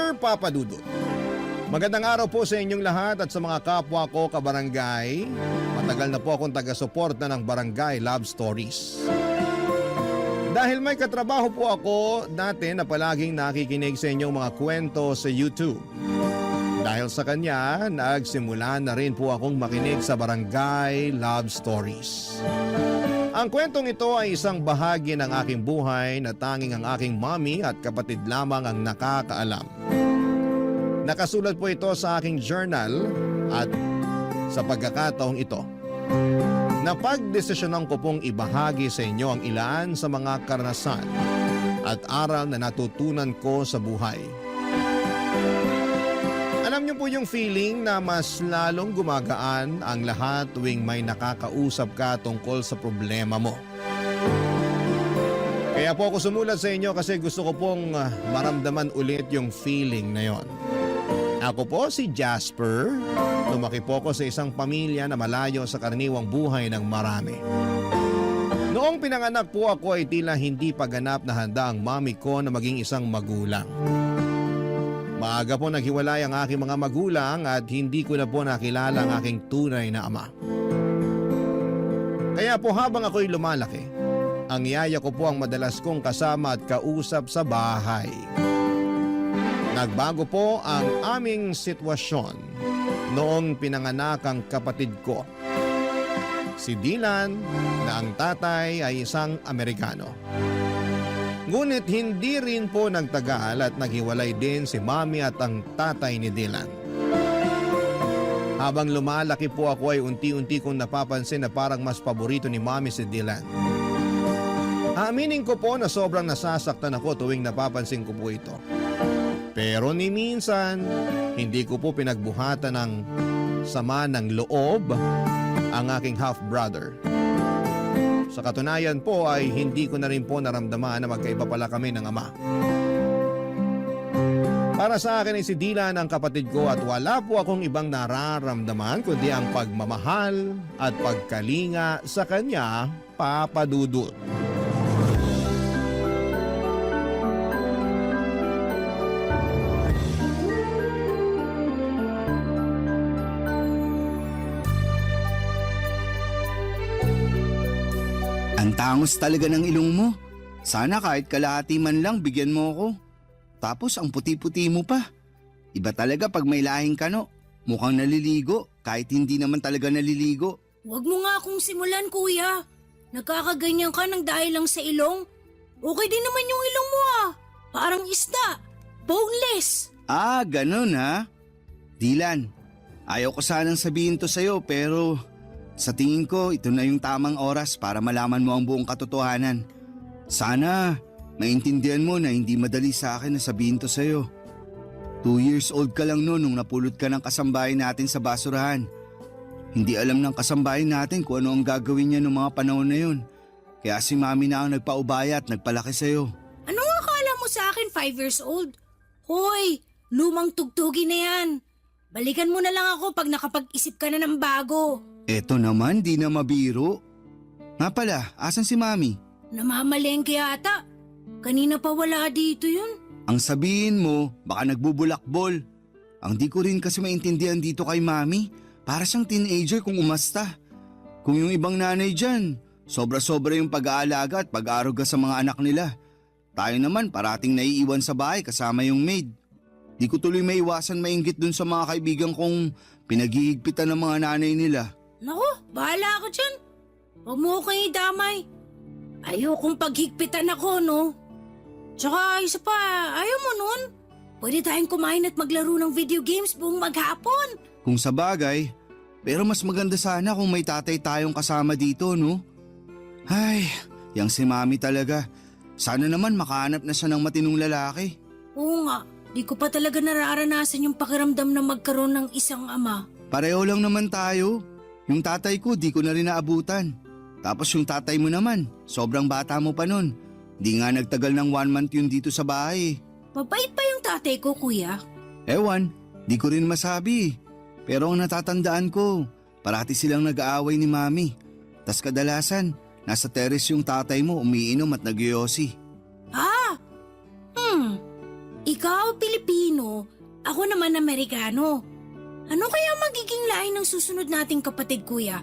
Sir Papa Dudut. Magandang araw po sa inyong lahat at sa mga kapwa ko kabarangay. Matagal na po akong taga-suporta ng Barangay Love Stories. Dahil may katrabaho po ako dati na palaging nakikinig sa inyong mga kwento sa YouTube. Dahil sa kanya, nagsimula na rin po akong makinig sa Barangay Love Stories. Ang kwentong ito ay isang bahagi ng aking buhay na tanging ang aking mami at kapatid lamang ang nakakaalam. Nakasulat po ito sa aking journal at sa pagkakataong ito, napagdesisyonan ko pong ibahagi sa inyo ang ilan sa mga karanasan at aral na natutunan ko sa buhay. Alam niyo po yung feeling na mas lalong gumagaan ang lahat tuwing may nakakausap ka tungkol sa problema mo. Kaya po ako sumulat sa inyo kasi gusto ko pong maramdaman ulit yung feeling na yon. Ako po si Jasper. Lumaki po ako sa isang pamilya na malayo sa karaniwang buhay ng marami. Noong pinanganak po ako ay tila hindi pa ganap na handa ang mami ko na maging isang magulang. Maaga po naghiwalay ang aking mga magulang at hindi ko na po nakilala ang aking tunay na ama. Kaya po habang ako'y lumalaki, ang yaya ko po ang madalas kong kasama at kausap sa bahay. Nagbago po ang aming sitwasyon noong pinanganak ang kapatid ko, si Dylan, na ang tatay ay isang Amerikano. Ngunit hindi rin po nagtagal at naghiwalay din si mami at ang tatay ni Dylan. Habang lumalaki po ako ay unti-unti kong napapansin na parang mas paborito ni mami si Dylan. Aaminin ko po na sobrang nasasaktan ako tuwing napapansin ko po ito. Pero ni minsan, hindi ko po pinagbuhatan ng sama ng loob ang aking half-brother. Sa katunayan po ay hindi ko na rin po naramdaman na magkaiba pala kami ng ama. Para sa akin ay si Dylan ang kapatid ko at wala po akong ibang nararamdaman kundi ang pagmamahal at pagkalinga sa kanya, Papa Dudut. Ang tangos talaga ng ilong mo. Sana kahit kalahati man lang bigyan mo ako. Tapos ang puti-puti mo pa. Iba talaga pag may lahing kano. Mukhang naliligo kahit hindi naman talaga naliligo. Huwag mo nga akong simulan, kuya. Nagkakaganyan ka ng dahil lang sa ilong. Okay din naman yung ilong mo ah. Parang isda. Boneless. Ah, ganun ha? Dylan, ayaw ko sanang sabihin to sa'yo pero sa tingin ko ito na yung tamang oras para malaman mo ang buong katotohanan. Sana maintindihan mo na hindi madali sa akin na sabihin to sa'yo. 2 years old ka lang noon nung napulot ka ng kasambahay natin sa basurahan. Hindi alam ng kasambahay natin kung ano ang gagawin niya noong mga panahon na yun. Kaya si mami na ang nagpaubaya at nagpalaki sa'yo. Anong akala mo sa akin 5 years old? Hoy, lumang tugtugi na yan. Balikan mo na lang ako pag nakapag-isip ka na ng bago. Eto naman, di na mabiro. Nga pala, asan si mami? Namamalengke ata. Kanina pa wala dito yun. Ang sabihin mo, baka nagbubulakbol. Ang di ko rin kasi maintindihan dito kay mami. Para siyang teenager kung umasta. Kung yung ibang nanay dyan, sobra-sobra yung pag-aalaga at pag-aaruga sa mga anak nila. Tayo naman parating naiiwan sa bahay kasama yung maid. Di ko tuloy maiwasan mainggit dun sa mga kaibigan kong pinaghihigpitan ng mga nanay nila. Naku, bahala ako dyan. Huwag mo akong idamay. Ayokong paghigpitan ako, no? Tsaka isa pa, ayaw mo nun? Pwede tayong kumain at maglaro ng video games buong maghapon. Kung sa bagay, pero mas maganda sana kung may tatay tayong kasama dito, no? Ay, yang si mami talaga. Sana naman makahanap na siya ng matinong lalaki. Oo nga, di ko pa talaga nararanasan yung pakiramdam na magkaroon ng isang ama. Pareho lang naman tayo. Yung tatay ko di ko na rin naabutan. Tapos yung tatay mo naman, sobrang bata mo pa nun. Di nga nagtagal ng 1 month yun dito sa bahay. Mabait pa yung tatay ko, kuya. Ewan, di ko rin masabi. Pero ang natatandaan ko, parati silang nag-aaway ni mami. Tas kadalasan, nasa terrace yung tatay mo umiinom at nagyoyosi. Ah! Ikaw, Pilipino, Ako naman Amerikano. Ano kaya magiging lahi ng susunod nating kapatid, kuya?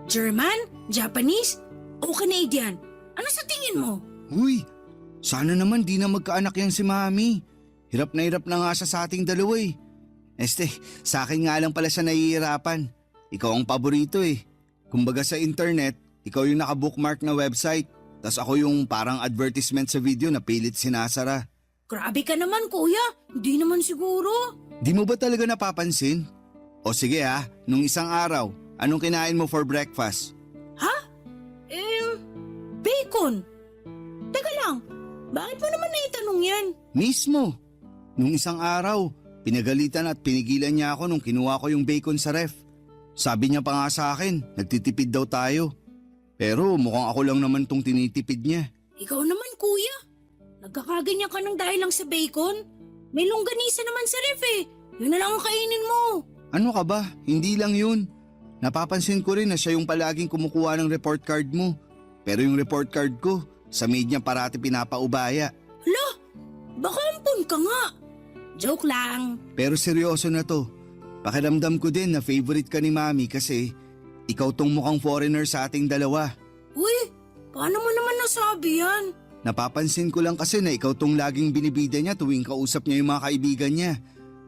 German? Japanese? O Canadian? Ano sa tingin mo? Uy, sana naman di na magkaanak yan si Mami. Hirap na nga siya sa ating dalawa eh. Sa akin nga lang pala siya nahihirapan. Ikaw ang paborito eh. Kumbaga sa internet, ikaw yung naka-bookmark na website. Tas ako yung parang advertisement sa video na pilit sinasara. Grabe ka naman, kuya. Hindi naman siguro. Di mo ba talaga napapansin? O sige nung isang araw, anong kinain mo for breakfast? Bacon. Teka lang, bakit mo naman naitanong yan? Mismo. Nung isang araw, pinagalitan at pinigilan niya ako nung kinuha ko yung bacon sa ref. Sabi niya pa nga sa akin, nagtitipid daw tayo. Pero mukhang ako lang naman tong tinitipid niya. Ikaw naman, kuya. Nagkakaganyan ka ng dahil lang sa bacon. May longganisa naman sa ref eh. Yun na lang ang kainin mo. Ano ka ba? Hindi lang yun. Napapansin ko rin na siya yung palaging kumukuha ng report card mo. Pero yung report card ko, sa maid niya parati pinapaubaya. Hala, baka ampun ka nga. Joke lang. Pero seryoso na to. Pakiramdam ko din na favorite ka ni Mami kasi ikaw tong mukhang foreigner sa ating dalawa. Uy, paano mo naman nasabi yan? Napapansin ko lang kasi na ikaw tong laging binibida niya tuwing kausap niya yung mga kaibigan niya.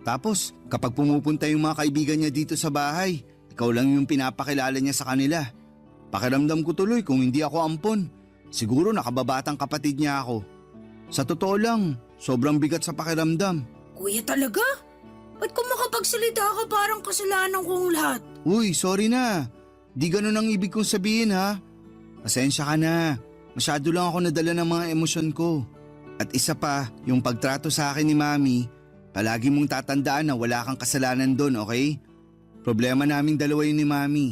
Tapos kapag pumupunta yung mga kaibigan niya dito sa bahay, ikaw lang yung pinapakilala niya sa kanila. Pakiramdam ko tuloy kung hindi ako ampon. Siguro nakababatang kapatid niya ako. Sa totoo lang, sobrang bigat sa pakiramdam. Kuya talaga? Ba't kung makapagsalita ka parang kasalanan kong lahat? Uy, sorry na. Di ganun ang ibig kong sabihin ha. Pasensya ka na. Masyado lang ako nadala ng mga emosyon ko. At isa pa, yung pagtrato sa akin ni Mami, palagi mong tatandaan na wala kang kasalanan doon, okay? Problema naming dalawa yun ni Mami.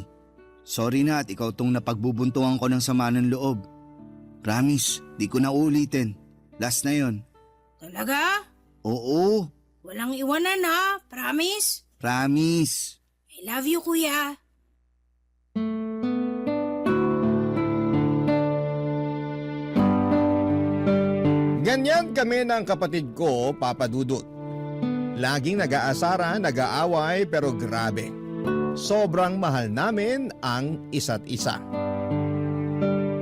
Sorry na at ikaw tong napagbubuntungan ko ng sama ng loob. Promise, di ko na ulitin. Last na yon. Talaga? Oo, Walang iwanan ha? Promise? promise. I love you, kuya. Ganyan kami ng kapatid ko, Papa Dudut. Laging nag-aasara, nag-aaway pero grabe. Sobrang mahal namin ang isa't isa.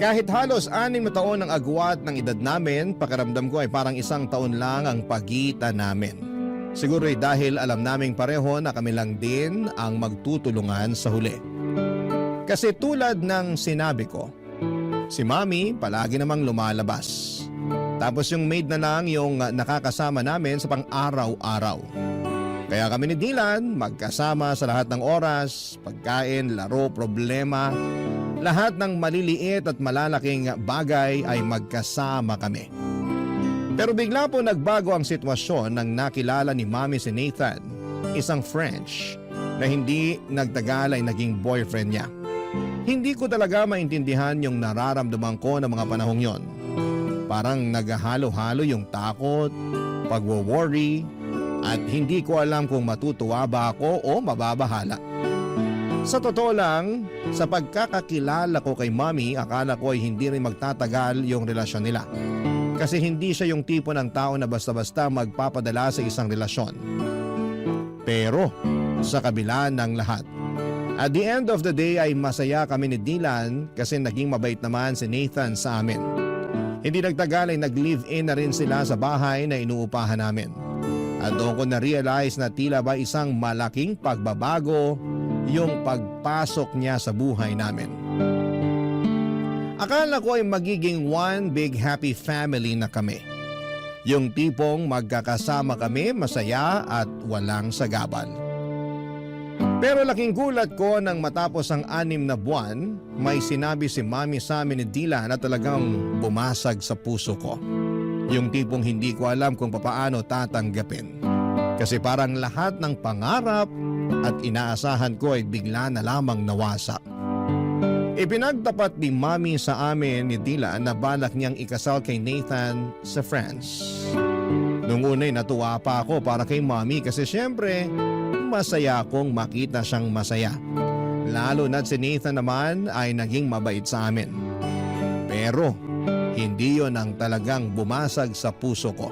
Kahit halos 6 na taon ang agwat ng edad namin, pakiramdam ko ay parang 1 taon lang ang pagitan namin. Siguro ay dahil alam naming pareho na kami lang din ang magtutulungan sa huli. Kasi tulad ng sinabi ko, si Mami palagi namang lumalabas. Tapos yung maid na lang yung nakakasama namin sa pang-araw-araw. Kaya kami ni Dylan magkasama sa lahat ng oras, pagkain, laro, problema. Lahat ng maliliit at malalaking bagay ay magkasama kami. Pero bigla po nagbago ang sitwasyon nang nakilala ni Mami si Nathan, isang French na hindi nagtagal ay naging boyfriend niya. Hindi ko talaga maintindihan yung nararamdaman ko ng mga panahong yon. Parang naghahalo-halo yung takot, pagwo-worry, at hindi ko alam kung matutuwa ba ako o mababahala. Sa totoo lang, sa pagkakakilala ko kay Mami, akala ko ay hindi rin magtatagal yung relasyon nila. Kasi hindi siya yung tipo ng tao na basta-basta magpapadala sa isang relasyon. Pero sa kabila ng lahat, at the end of the day ay masaya kami ni Dylan kasi naging mabait naman si Nathan sa amin. Hindi nagtagal ay nag-live-in na rin sila sa bahay na inuupahan namin. At doon ko na-realize na tila ba isang malaking pagbabago yung pagpasok niya sa buhay namin. Akala ko ay magiging one big happy family na kami. Yung tipong magkakasama kami, masaya at walang sagabal. Pero laking gulat ko nang matapos ang 6 na buwan, may sinabi si Mami sa amin ni Dylan na talagang bumasag sa puso ko. Yung tipong hindi ko alam kung papaano tatanggapin. Kasi parang lahat ng pangarap at inaasahan ko ay bigla na lamang nawasak. Ipinagtapat ni Mami sa amin ni Dylan na balak niyang ikasal kay Nathan sa France. Nung una'y natuwa pa ako para kay Mami kasi syempre masaya akong makita siyang masaya. Lalo na't si Nathan naman ay naging mabait sa amin. Pero hindi yon ang talagang bumasag sa puso ko.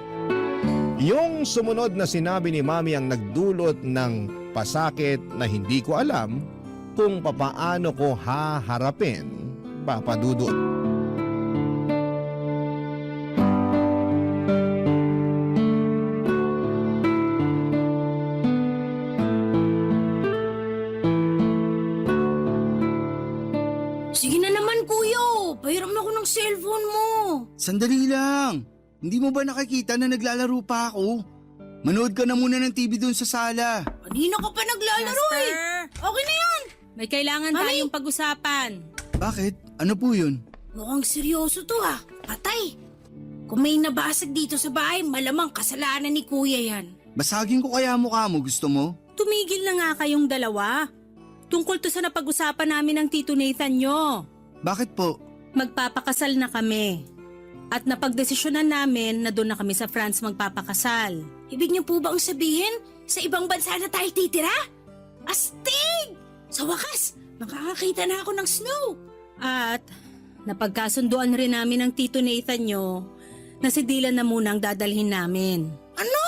Yung sumunod na sinabi ni Mami ang nagdulot ng pasakit na hindi ko alam kung papaano ko haharapin, Papa Dudut. Sige na naman, kuya. Pahiram na ako ng cellphone mo. Sandali lang. Hindi mo ba nakikita na naglalaro pa ako? Manood ka na muna ng TV doon sa sala. Kanina ka pa naglalaro eh. Okay na yan. May kailangan Mami! tayong pag-usapan. Bakit? Ano po yun? Mukhang seryoso to ah. Patay. Kung may nabasag dito sa bahay, malamang kasalanan ni kuya yan. Basagin ko kaya mukha mo, gusto mo? Tumigil na nga kayong dalawa. Tungkol to sa napag-usapan namin ng Tito Nathan nyo. Bakit po? Magpapakasal na kami. At napagdesisyonan namin na doon na kami sa France magpapakasal. Ibig niyo po bang sabihin, sa ibang bansa na tayo titira? Astig! Sa wakas, makakakita na ako ng snow. At napagkasunduan rin namin ng Tito Nathan nyo na si Dylan na muna ang dadalhin namin. Ano?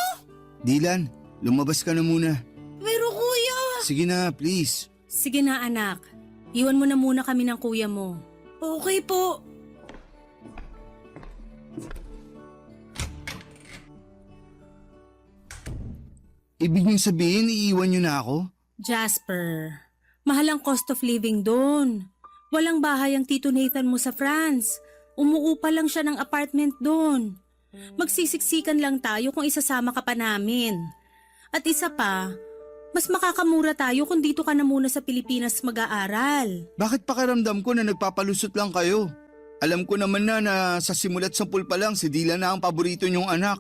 Dylan, lumabas ka na muna. Pero kuya... Sige na, please. Sige na anak, iwan mo na muna kami ng kuya mo. Okay po. Ibig niyong sabihin, iiwan niyo na ako? Jasper, mahal ang cost of living doon. Walang bahay ang Tito Nathan mo sa France. Umuupa lang siya ng apartment doon. Magsisiksikan lang tayo kung isasama ka pa namin. At isa pa, mas makakamura tayo kung dito ka na muna sa Pilipinas mag-aaral. Bakit pakiramdam ko na nagpapalusot lang kayo? Alam ko naman na sa simulat sampul pa lang si Dylan na ang paborito niyong anak.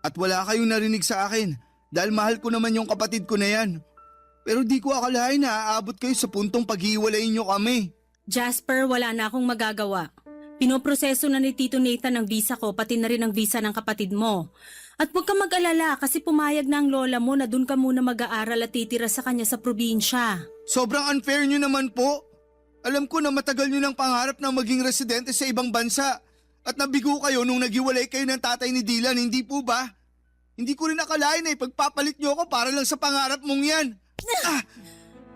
At wala kayong narinig sa akin dahil mahal ko naman yung kapatid ko na yan. Pero di ko akalain na aabot kayo sa puntong paghiwalayin niyo kami. Jasper, wala na akong magagawa. Pinoproseso na ni Tito Nathan ang visa ko pati na rin ang visa ng kapatid mo. At huwag ka mag-alala kasi pumayag na ang lola mo na doon ka muna mag-aaral at titira sa kanya sa probinsya. Sobrang unfair niyo naman po. Alam ko na matagal niyo ng pangarap na maging residente sa ibang bansa. At nabigo kayo nung naghiwalay kayo ng tatay ni Dylan, hindi po ba? Hindi ko rin akalain na ipagpapalit niyo ako para lang sa pangarap mong yan.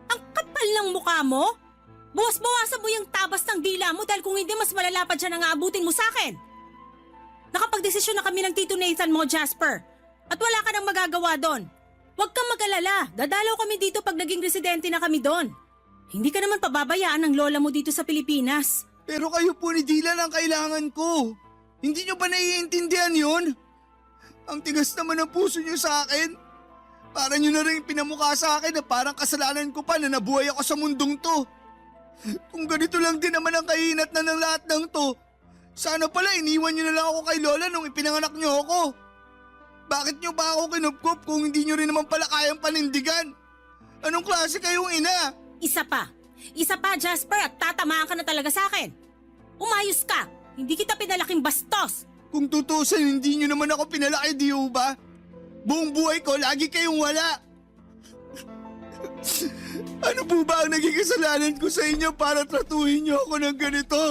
Ang kapal ng mukha mo? Buwas-bawasan mo yung tabas ng dila mo dahil kung hindi mas malala pa dyan ang aabutin mo sa akin. Nakapagdesisyon na kami ng Tito Nathan mo, Jasper. At wala ka nang magagawa doon. Huwag kang mag-alala. Dadalaw kami dito pag naging residente na kami doon. Hindi ka naman pababayaan ng lola mo dito sa Pilipinas. Pero kayo po ni Dylan ang kailangan ko. Hindi niyo ba naiintindihan yun? Ang tigas naman ng puso niyo sa akin. Para niyo na rin pinamukha sa akin na parang kasalanan ko pa na nabuhay ako sa mundong to. Kung ganito lang din naman ang kahinat na ng lahat ng to, sana pala iniwan niyo na lang ako kay Lola nung ipinanganak niyo ako. Bakit niyo ba ako kinupkup kung hindi niyo rin naman pala kayang panindigan? Anong klase kayong ina? Isa pa, Jasper, at tatamaan ka na talaga sa akin. Umayos ka. Hindi kita pinalaking bastos. Kung tutusin, hindi niyo naman ako pinalaki, di ba? Buong buhay ko, lagi kayong wala. Ano po ba ang naging kasalanan ko sa inyo para tratuhin niyo ako ng ganito?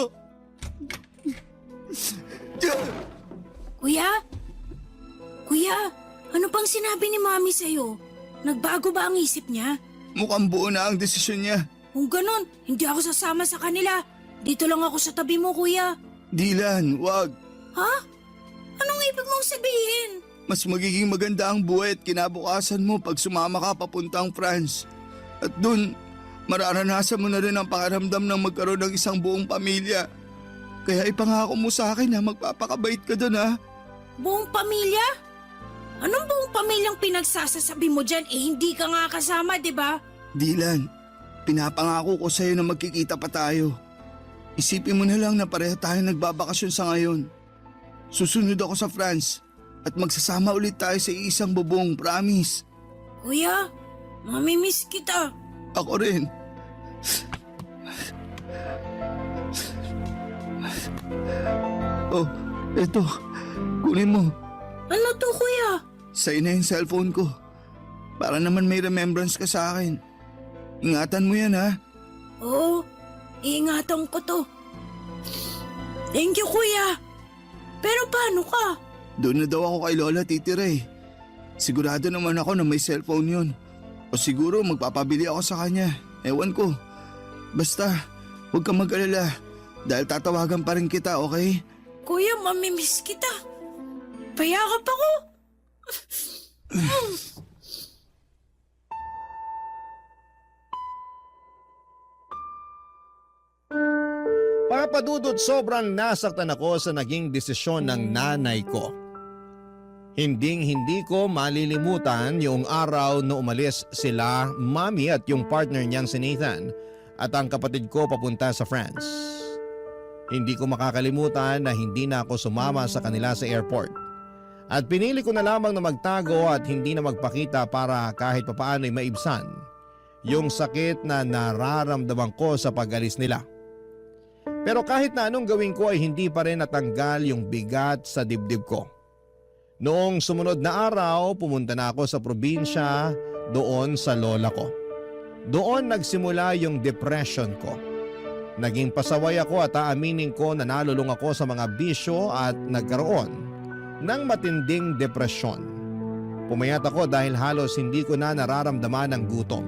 Kuya? Kuya, ano pang sinabi ni Mami sa'yo? Nagbago ba ang isip niya? Mukhang buo na ang desisyon niya. Kung ganon, hindi ako sasama sa kanila. Dito lang ako sa tabi mo, kuya. Dylan, wag. Ha? Anong ibig mong sabihin? Mas magiging maganda ang buhay at kinabukasan mo pag sumama ka papuntang France. At dun, mararanasan mo na rin ang pakiramdam ng magkaroon ng isang buong pamilya. Kaya ipangako mo sa akin na magpapakabait ka dun, ha? Buong pamilya? Anong buong pamilyang pinagsasasabi mo dyan? Hindi ka nga kasama, di ba? Dylan, pinapangako ko sa'yo na magkikita pa tayo. Isipin mo na lang na pareho tayo nagbabakasyon sa ngayon. Susunod ako sa France at magsasama ulit tayo sa isang bubong, promise. Kuya, mamimiss kita. Ako rin. Oh, eto. Kunin mo. Ano to, kuya? Sa'yo na yung cellphone ko. Para naman may remembrance ka sa akin. Ingatan mo yan, ha? Oo, iingatan ko to. Thank you, kuya. Pero paano ka? Doon na daw ako kay Lola titira eh. Sigurado naman ako na may cellphone yun. O siguro magpapabili ako sa kanya. Ewan ko. Basta, huwag kang mag-alala. Dahil tatawagan pa rin kita, okay? Kuya, mamimiss kita. Payakap ako. Papadudot, sobrang nasaktan ako sa naging desisyon ng nanay ko. Hinding-hindi ko malilimutan yung araw na umalis sila, Mami at yung partner niyang si Nathan at ang kapatid ko papunta sa France. Hindi ko makakalimutan na hindi na ako sumama sa kanila sa airport. At pinili ko na lamang na magtago at hindi na magpakita para kahit papaano'y maibsan yung sakit na nararamdaman ko sa pag-alis nila. Pero kahit na anong gawin ko ay hindi pa rin natanggal yung bigat sa dibdib ko. Noong sumunod na araw, pumunta na ako sa probinsya doon sa lola ko. Doon nagsimula yung depression ko. Naging pasaway ako at aaminin ko na nalulung ako sa mga bisyo at nagkaroon ng matinding depresyon. Pumayat ako dahil halos hindi ko na nararamdaman ang gutom.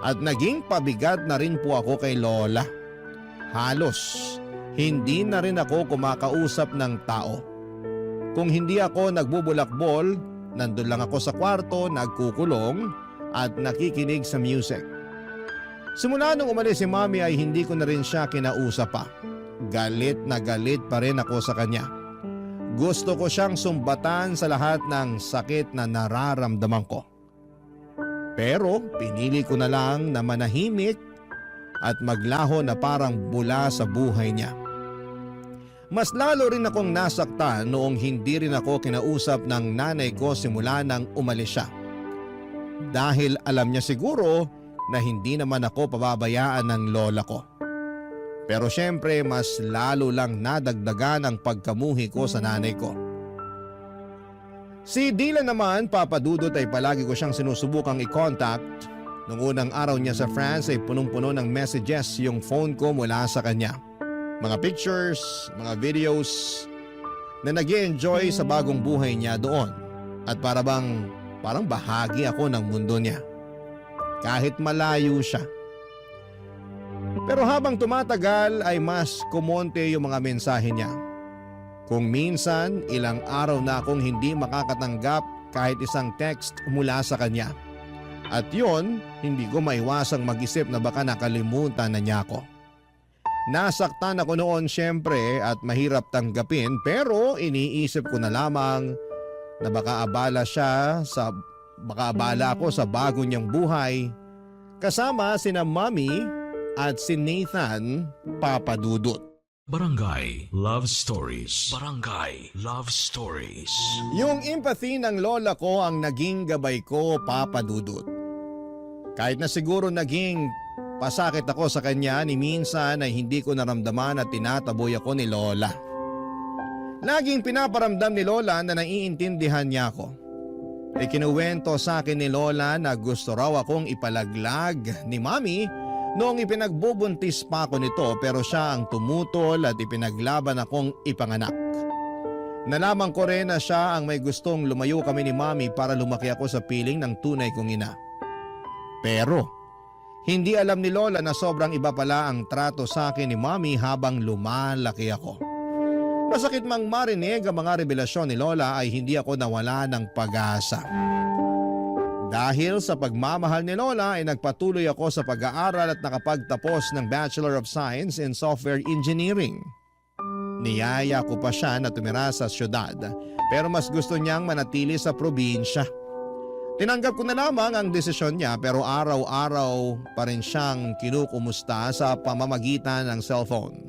At naging pabigat na rin po ako kay lola. Halos hindi na rin ako kumakausap ng tao. Kung hindi ako nagbubulakbol, nandun lang ako sa kwarto, nagkukulong at nakikinig sa music. Simula nung umalis si Mami ay hindi ko na rin siya kinausap pa. Galit na galit pa rin ako sa kanya. Gusto ko siyang sumbatan sa lahat ng sakit na nararamdaman ko. Pero pinili ko na lang na manahimik at maglaho na parang bula sa buhay niya. Mas lalo rin akong nasaktan noong hindi rin ako kinausap ng nanay ko simula nang umalis siya. Dahil alam niya siguro na hindi naman ako pababayaan ng lola ko. Pero syempre mas lalo lang nadagdagan ang pagkamuhi ko sa nanay ko. Si Dylan naman, papadudot, ay palagi ko siyang sinusubukang i-contact. Noong unang araw niya sa France ay punong-puno ng messages yung phone ko mula sa kanya. Mga pictures, mga videos na nag-i-enjoy sa bagong buhay niya doon. At parang bahagi ako ng mundo niya. Kahit malayo siya. Pero habang tumatagal ay mas kumonte yung mga mensahe niya. Kung minsan, ilang araw na akong hindi makakatanggap kahit isang text mula sa kanya. At yon, hindi ko maiwasang mag-isip na baka nakalimutan na niya ako. Nasaktan ako noon syempre at mahirap tanggapin, pero iniisip ko na lamang na baka abala ako sa bago niyang buhay kasama sina Mami at si Nathan, papadudot. Barangay Love Stories. Barangay Love Stories. Yung empathy ng lola ko ang naging gabay ko, papadudot. Kahit na siguro naging pasakit ako sa kanya, ni minsan ay hindi ko naramdaman at tinataboy ako ni lola. Laging pinaparamdam ni lola na naiintindihan niya ako. Ikinuwento sa akin ni lola na gusto raw akong ipalaglag ni Mami noong ipinagbubuntis pa ako nito, pero siya ang tumutol at ipinaglaban akong ipanganak. Nalaman ko rin na siya ang may gustong lumayo kami ni Mami para lumaki ako sa piling ng tunay kong ina. Pero hindi alam ni lola na sobrang iba pala ang trato sa akin ni Mami habang lumalaki ako. Masakit mang marinig ang mga revelasyon ni lola ay hindi ako nawala ng pag-asa. Dahil sa pagmamahal ni lola ay nagpatuloy ako sa pag-aaral at nakapagtapos ng Bachelor of Science in Software Engineering. Niyaya ko pa siya na tumira sa syudad, pero mas gusto niyang manatili sa probinsya. Tinanggap ko na lamang ang desisyon niya, pero araw-araw pa rin siyang kinukumusta sa pamamagitan ng cellphone.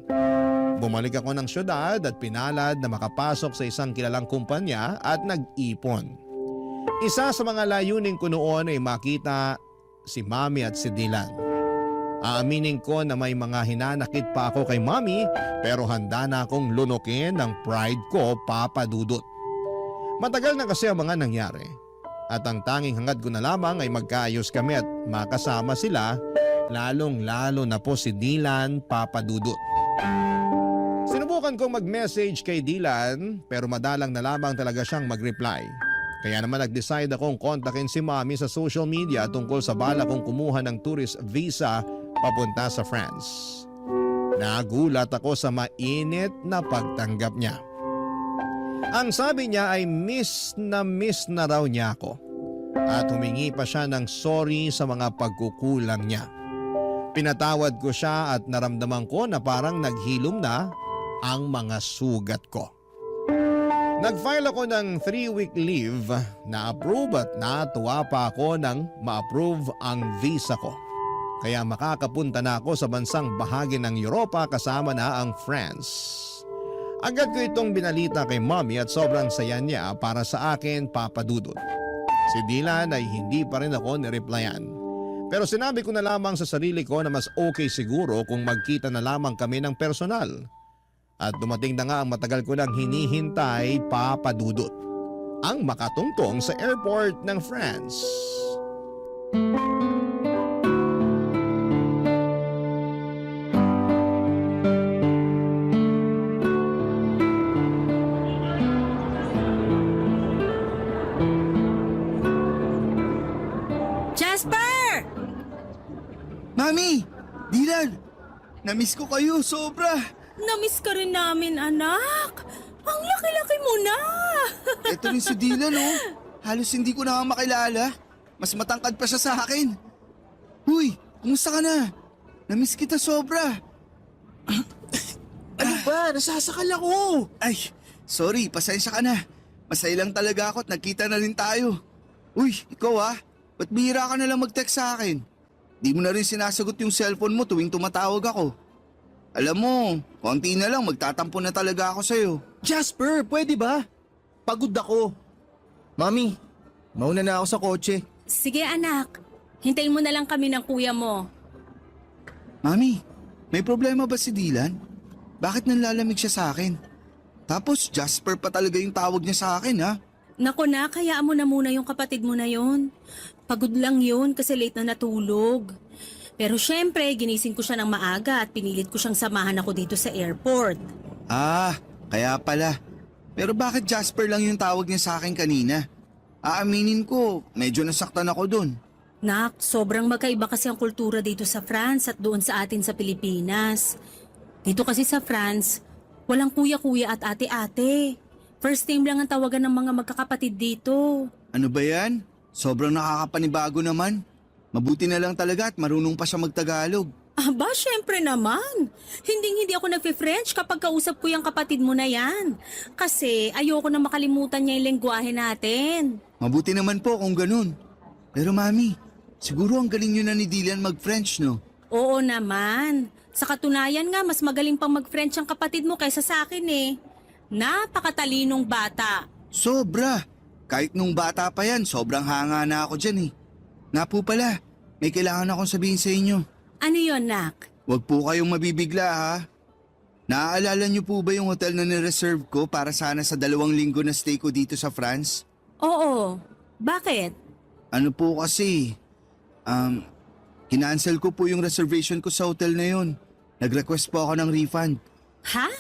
Bumalik ako ng syudad at pinalad na makapasok sa isang kilalang kumpanya at nag-ipon. Isa sa mga layunin ko noon ay makita si Mami at si Dylan. Aaminin ko na may mga hinanakit pa ako kay Mami, pero handa na akong lunukin ng pride ko, papadudot. Matagal na kasi ang mga nangyari. At ang tanging hangad ko na lamang ay magkaayos kami at makasama sila, lalong-lalo na po si Dylan, papadudot. Sinubukan kong mag-message kay Dylan, pero madalang na lamang talaga siyang mag-reply. Kaya naman nag-decide akong kontakin si Mommy sa social media tungkol sa bala kong kumuha ng tourist visa papunta sa France. Nagulat ako sa mainit na pagtanggap niya. Ang sabi niya ay miss na raw niya ako at humingi pa siya ng sorry sa mga pagkukulang niya. Pinatawad ko siya at naramdaman ko na parang naghilom na ang mga sugat ko. Nag-file ako ng 3-week leave na approve at natuwa pa ako nang ma-approve ang visa ko. Kaya makakapunta na ako sa bansang bahagi ng Europa kasama na ang France. Agad ko itong binalita kay Mommy at sobrang saya niya para sa akin, Papa Dudut. Si Dylan ay hindi pa rin ako nireplyan. Pero sinabi ko na lamang sa sarili ko na mas okay siguro kung magkita na lamang kami ng personal. At dumating na nga ang matagal ko nang hinihintay, Papa Dudut, ang makatungtong sa airport ng France. Jasper! Mami! Dylan! Namiss ko kayo, sobra! Namiss ka rin namin, anak. Ang laki-laki mo na. Ito rin si Dylan, oh. Halos hindi ko na nga makilala. Mas matangkad pa siya sa akin. Huy, kumusta ka na? Namiss kita sobra. Ano ba? Nasasakal ako! Ay, sorry, pasensya ka na. Masaya lang talaga ako at nagkita na rin tayo. Uy, ikaw ba't bihira ka na lang mag-text sa akin? Di mo na rin sinasagot yung cellphone mo tuwing tumatawag ako. Alam mo, konti na lang magtatampo na talaga ako sa'yo. Jasper, pwede ba? Pagod ako. Mami, mauna na ako sa kotse. Sige, anak. Hintayin mo na lang kami ng kuya mo. Mami, may problema ba si Dylan? Bakit nanlalamig siya sa akin? Tapos Jasper pa talaga yung tawag niya sa akin, ha? Naku na, hayaan mo na muna yung kapatid mo na yon. Pagod lang yun kasi late na natulog. Pero syempre, ginising ko siya ng maaga at pinilit ko siyang samahan ako dito sa airport. Ah, kaya pala. Pero bakit Jasper lang yung tawag niya sa akin kanina? Aaminin ko, medyo nasaktan ako dun. Nak, sobrang magkaiba kasi ang kultura dito sa France at doon sa atin sa Pilipinas. Dito kasi sa France, walang kuya-kuya at ate-ate. First name lang ang tawagan ng mga magkakapatid dito. Ano ba yan? Sobrang nakakapanibago naman. Mabuti na lang talaga at marunong pa siya magtagalog. Aba, syempre naman. Hindi ako nagfe-French kapag kausap ko yung kapatid mo na yan. Kasi ayoko na makalimutan niya yung lengguwahe natin. Mabuti naman po kung ganun. Pero mami, siguro ang galing nyo na ni Dylan mag-French, no? Oo naman. Sa katunayan nga, mas magaling pang mag-French ang kapatid mo kaysa sa akin eh. Napakatalinong bata. Sobra! Kahit nung bata pa yan, sobrang hanga na ako dyan eh. Nga po pala, may kailangan akong sabihin sa inyo. Ano yon, Nak? Huwag po kayong mabibigla ha. Naaalala niyo po ba yung hotel na nireserve ko para sana sa 2 linggo na stay ko dito sa France? Oo. Bakit? Ano po kasi, kinancel ko po yung reservation ko sa hotel na yun. Nag-request po ako ng refund. Ha?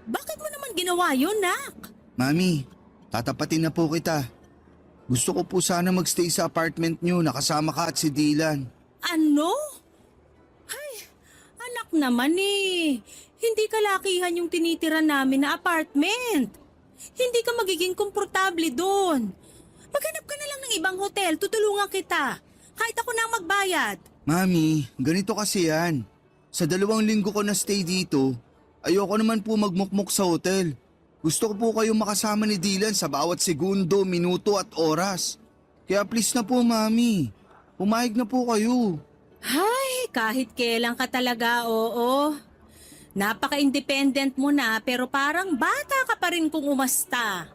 Bakit mo naman ginawa yun, Nak? Mami, tatapatin na po kita. Gusto ko po sana magstay sa apartment niyo, nakasama ka at si Dylan. Ano? Ay, anak naman eh. Hindi kalakihan yung tinitira namin na apartment. Hindi ka magiging komportable doon. Maghanap ka na lang ng ibang hotel, tutulungan kita. Kahit ako na ang magbayad. Mami, ganito kasi yan. Sa 2 linggo ko na stay dito, ayoko naman po magmukmuk sa hotel. Gusto ko po kayong makasama ni Dylan sa bawat segundo, minuto at oras. Kaya please na po, Mami. Pumayag na po kayo. Ay, kahit kailan ka talaga, oo. Napaka-independent mo na pero parang bata ka pa rin kung umasta.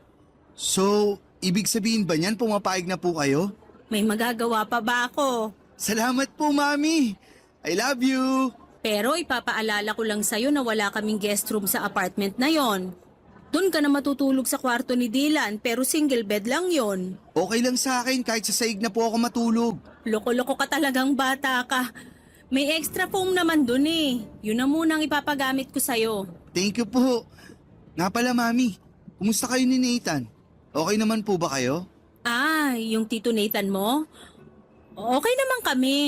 So, ibig sabihin ba niyan pumapayag na po kayo? May magagawa pa ba ako? Salamat po, Mami. I love you. Pero ipapaalala ko lang sa'yo na wala kaming guest room sa apartment na yon. Doon ka na matutulog sa kwarto ni Dylan pero single bed lang yon. Okay lang sa akin kahit sa saig na po ako matulog. Loko-loko ka talagang bata ka. May extra foam naman dun eh. Yun na munang ipapagamit ko sa'yo. Thank you po. Nga pala, Mami. Kumusta kayo ni Nathan? Okay naman po ba kayo? Yung Tito Nathan mo? Okay naman kami.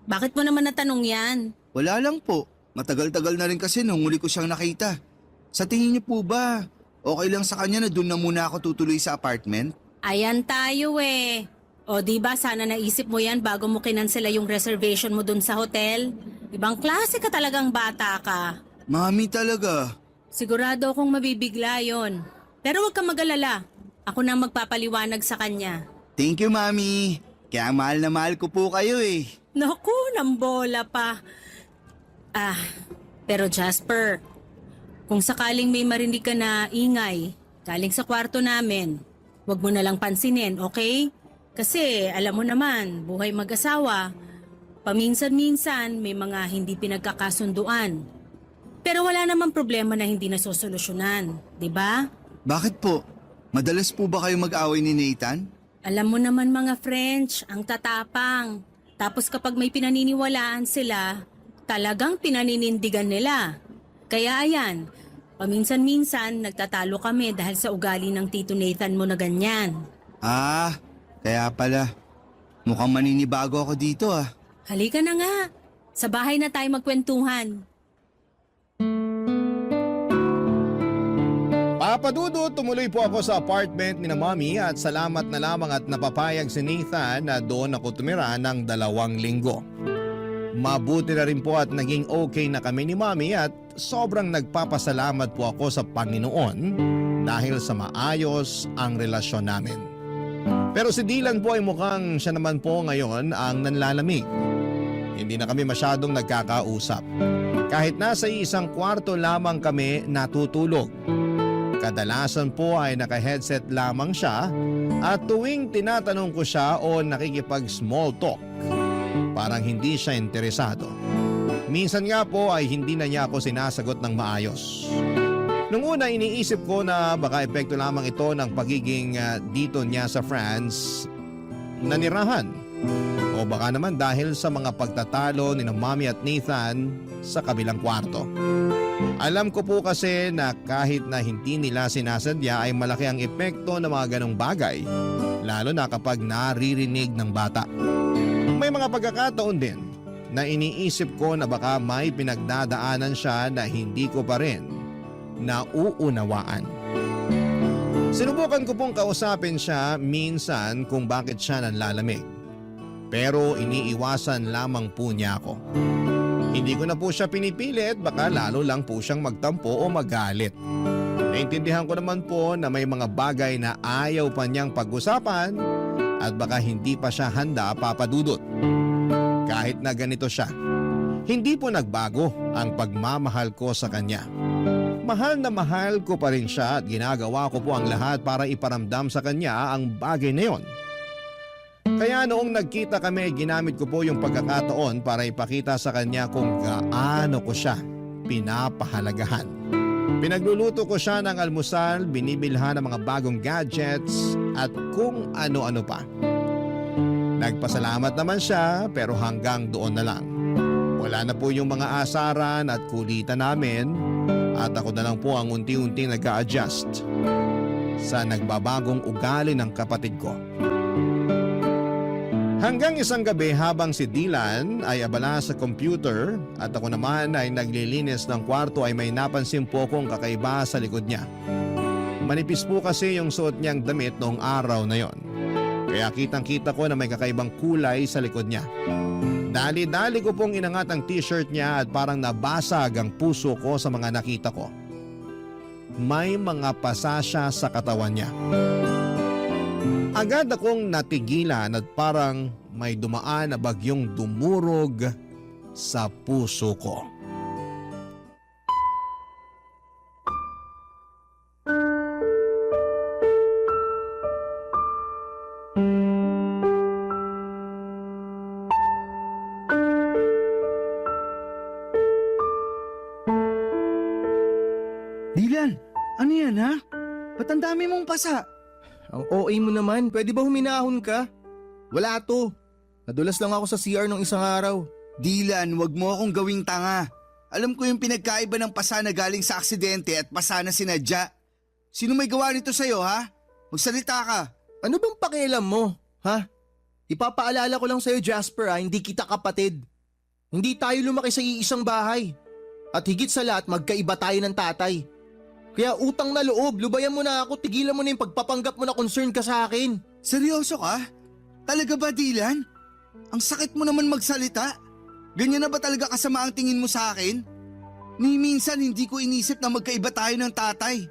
Bakit mo naman natanong yan? Wala lang po. Matagal-tagal na rin kasi nung huli ko siyang nakita. Sa tingin niyo po ba, okay lang sa kanya na doon na muna ako tutuloy sa apartment? Ayan tayo eh. O di ba sana naisip mo yan bago mo kinansela yung reservation mo dun sa hotel? Ibang klase ka talagang bata ka. Mami talaga. Sigurado akong mabibigla yon. Pero huwag kang mag-alala. Ako na magpapaliwanag sa kanya. Thank you, Mami. Kaya mahal na mahal ko po kayo eh. Naku, nambola pa. Pero Jasper, kung sakaling may marinig ka na ingay galing sa kwarto namin, huwag mo na lang pansinin, okay? Kasi alam mo naman, buhay mag-asawa, paminsan-minsan may mga hindi pinagkakasunduan. Pero wala namang problema na hindi nasosolusyonan, di ba? Bakit po? Madalas po ba kayo mag-away ni Nathan? Alam mo naman mga French, ang tatapang. Tapos kapag may pinaniniwalaan sila, talagang pinaninindigan nila. Kaya ayan, paminsan-minsan nagtatalo kami dahil sa ugali ng Tito Nathan mo na ganyan. Kaya pala. Mukhang maninibago ako dito ah. Halika na nga, sa bahay na tayo magkwentuhan. Papadudot, tumuloy po ako sa apartment ni na Mommy at salamat na lamang at napapayag si Nathan na doon ako tumira ng 2 linggo. Mabuti na rin po at naging okay na kami ni Mommy at sobrang nagpapasalamat po ako sa Panginoon dahil sa maayos ang relasyon namin. Pero si Dylan po ay mukhang siya naman po ngayon ang nanlalamig. Hindi na kami masyadong nagkakausap. Kahit nasa isang kwarto lamang kami natutulog. Kadalasan po ay naka-headset lamang siya at tuwing tinatanong ko siya o nakikipag-small talk, parang hindi siya interesado. Minsan nga po ay hindi na niya ako sinasagot ng maayos. Nung una iniisip ko na baka epekto lamang ito ng pagiging dito niya sa France nanirahan. O baka naman dahil sa mga pagtatalo ni Mommy at Nathan sa kabilang kwarto. Alam ko po kasi na kahit na hindi nila sinasadya ay malaki ang epekto ng mga ganong bagay, lalo na kapag naririnig ng bata. May mga pagkakataon din na iniisip ko na baka may pinagdadaanan siya na hindi ko pa rin nauunawaan. Sinubukan ko pong kausapin siya minsan kung bakit siya nanlalamig. Pero iniiwasan lamang po niya ako. Hindi ko na po siya pinipilit, baka lalo lang po siyang magtampo o magalit. Naintindihan ko naman po na may mga bagay na ayaw pa niyang pag-usapan at baka hindi pa siya handa papadudot. Kahit na ganito siya, hindi po nagbago ang pagmamahal ko sa kanya. Mahal na mahal ko pa rin siya at ginagawa ko po ang lahat para iparamdam sa kanya ang bagay na yon. Kaya noong nagkita kami, ginamit ko po yung pagkakataon para ipakita sa kanya kung gaano ko siya pinapahalagahan. Pinagluluto ko siya ng almusal, binibilhan ng mga bagong gadgets at kung ano-ano pa. Nagpasalamat naman siya pero hanggang doon na lang. Wala na po yung mga asaran at kulitan namin at ako na lang po ang unti-unti nag-a-adjust sa nagbabagong ugali ng kapatid ko. Hanggang isang gabi habang si Dylan ay abala sa computer at ako naman ay naglilinis ng kwarto ay may napansin po kong kakaiba sa likod niya. Manipis po kasi yung suot niyang damit noong araw na yon. Kaya kitang-kita ko na may kakaibang kulay sa likod niya. Dali-dali ko pong inangat ang t-shirt niya at parang nabasag ang puso ko sa mga nakita ko. May mga pasa siya sa katawan niya. Agad akong natigilan at parang may dumaan na bagyong dumurog sa puso ko. Dylan, ano yan ha? Ba't ang dami mong pasa? Ang OA mo naman, pwede ba huminahon ka? Wala to. Nadulas lang ako sa CR nung isang araw. Dylan, wag mo akong gawing tanga. Alam ko yung pinagkaiba ng pasa na galing sa aksidente at pasa na sinadya. Sino may gawa nito sa'yo ha? Magsalita ka. Ano bang pakialam mo, ha? Ipapaalala ko lang sa'yo, Jasper, hindi kita kapatid. Hindi tayo lumaki sa iisang bahay. At higit sa lahat, magkaiba tayo ng tatay. Kaya utang na loob, lubayan mo na ako, tigilan mo na yung pagpapanggap mo na concern ka sa akin. Seryoso ka? Talaga ba, Dylan? Ang sakit mo naman magsalita. Ganyan na ba talaga kasama ang tingin mo sa akin? Ni minsan hindi ko inisip na magkaiba tayo ng tatay.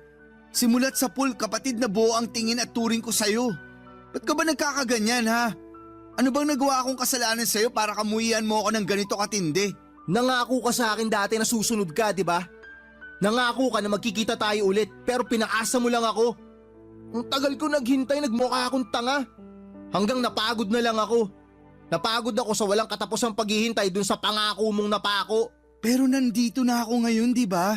Simulat sa pool, kapatid na buo ang tingin at turing ko sa'yo. Ba't ka ba nagkakaganyan, ha? Ano bang nagawa akong kasalanan sa'yo para kamuhian mo ako ng ganito katindi? Nangako ka sa akin dati na susunod ka, di ba? Nangako ka na magkikita tayo ulit, pero pinaasa mo lang ako. Ang tagal ko naghintay, nagmukha akong tanga. Hanggang napagod na lang ako. Napagod ako sa walang katapusang paghihintay dun sa pangako mong napako. Pero nandito na ako ngayon, di ba?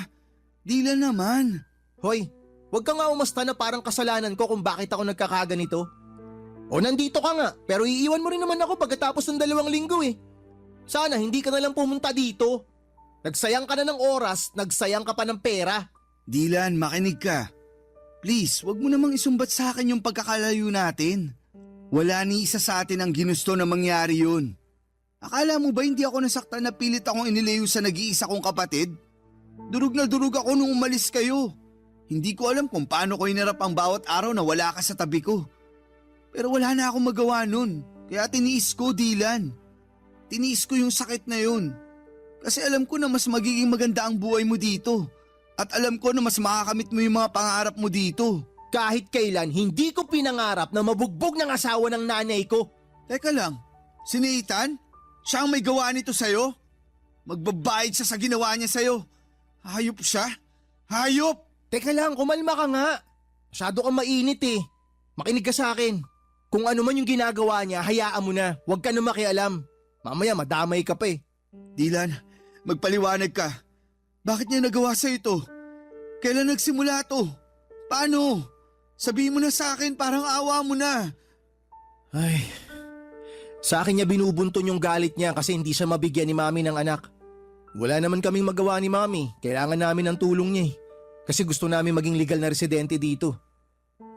Dylan naman. Hoy, wag ka nga umasta na parang kasalanan ko kung bakit ako nagkakaganito. O nandito ka nga, pero iiwan mo rin naman ako pagkatapos ng 2 linggo eh. Sana hindi ka na lang pumunta dito. Nagsayang ka na ng oras, nagsayang ka pa ng pera. Dylan, makinig ka. Please, wag mo namang isumbat sa akin yung pagkakalayo natin. Wala ni isa sa atin ang ginusto na mangyari yun. Akala mo ba hindi ako nasaktan na pilit akong inilayo sa nag-iisa kong kapatid? Durog na durog ako nung umalis kayo. Hindi ko alam kung paano ko hinarap ang bawat araw na wala ka sa tabi ko. Pero wala na akong magawa nun. Kaya tiniis ko, Dylan. Tiniis ko yung sakit na yun. Kasi alam ko na mas magiging maganda ang buhay mo dito. At alam ko na mas makakamit mo yung mga pangarap mo dito. Kahit kailan, hindi ko pinangarap na mabugbog ng asawa ng nanay ko. Teka lang, si Nathan? Siya ang may gawa nito sa'yo? Magbabayad siya sa ginawa niya sa'yo. Hayop siya? Hayop! Teka lang, kumalma ka nga. Masyado kang mainit eh. Makinig ka sa akin. Kung ano man yung ginagawa niya, hayaan mo na. Huwag ka na makialam. Mamaya madamay ka pa eh. Dylan, magpaliwanag ka. Bakit niya nagawa sa'yo ito? Kailan nagsimula to? Paano? Sabihin mo na sa akin, parang awa mo na. Ay, sa akin niya binubunton yung galit niya kasi hindi siya mabigyan ni Mami ng anak. Wala naman kaming magawa ni Mami. Kailangan namin ng tulong niya eh. Kasi gusto namin maging legal na residente dito.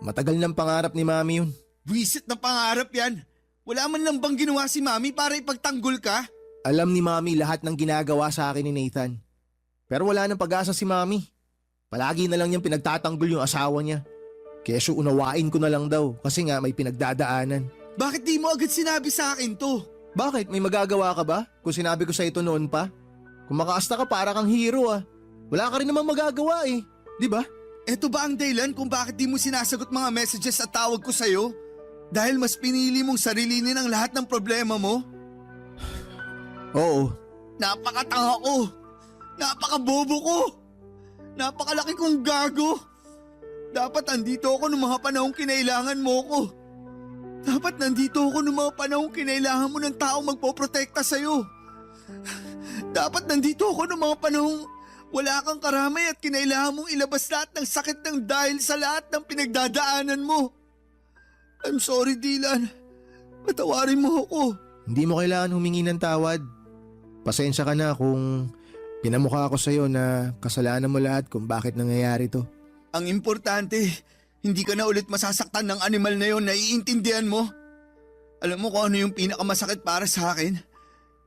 Matagal ng pangarap ni Mami yun. Buwisit na pangarap yan. Wala man lang bang ginawa si Mami para ipagtanggol ka? Alam ni Mami lahat ng ginagawa sa akin ni Nathan. Pero wala nang pag-asa si Mami. Palagi na lang niyang pinagtatanggol yung asawa niya. Kesyo unawain ko na lang daw kasi nga may pinagdadaanan. Bakit di mo agad sinabi sa akin to? Bakit? May magagawa ka ba? Kung sinabi ko sa ito noon pa? Kung makaasta ka para kang hero ah. Wala ka rin namang magagawa eh. Di ba? Eto ba ang dahilan kung bakit di mo sinasagot mga messages at tawag ko sa'yo? Dahil mas pinili mong sarilinin ang lahat ng problema mo? Oo. Napakatanga ko! Napakabobo ko! Napakalaki kong gago! Dapat andito ako noong mga panahong kinailangan mo ko. Dapat nandito ako noong mga panahong kinailangan mo ng taong magpoprotekta sa'yo. Dapat nandito ako noong mga panahong wala kang karamay at kinailangan mong ilabas lahat ng sakit ng dahil sa lahat ng pinagdadaanan mo. I'm sorry, Dylan. Patawarin mo ako. Hindi mo kailangan humingi ng tawad. Pasensya ka na kung pinamukha ako sa'yo na kasalanan mo lahat kung bakit nangyayari to. Ang importante, hindi ka na ulit masasaktan ng animal na yon, naiintindihan mo? Alam mo kung ano yung pinakamasakit para sa akin?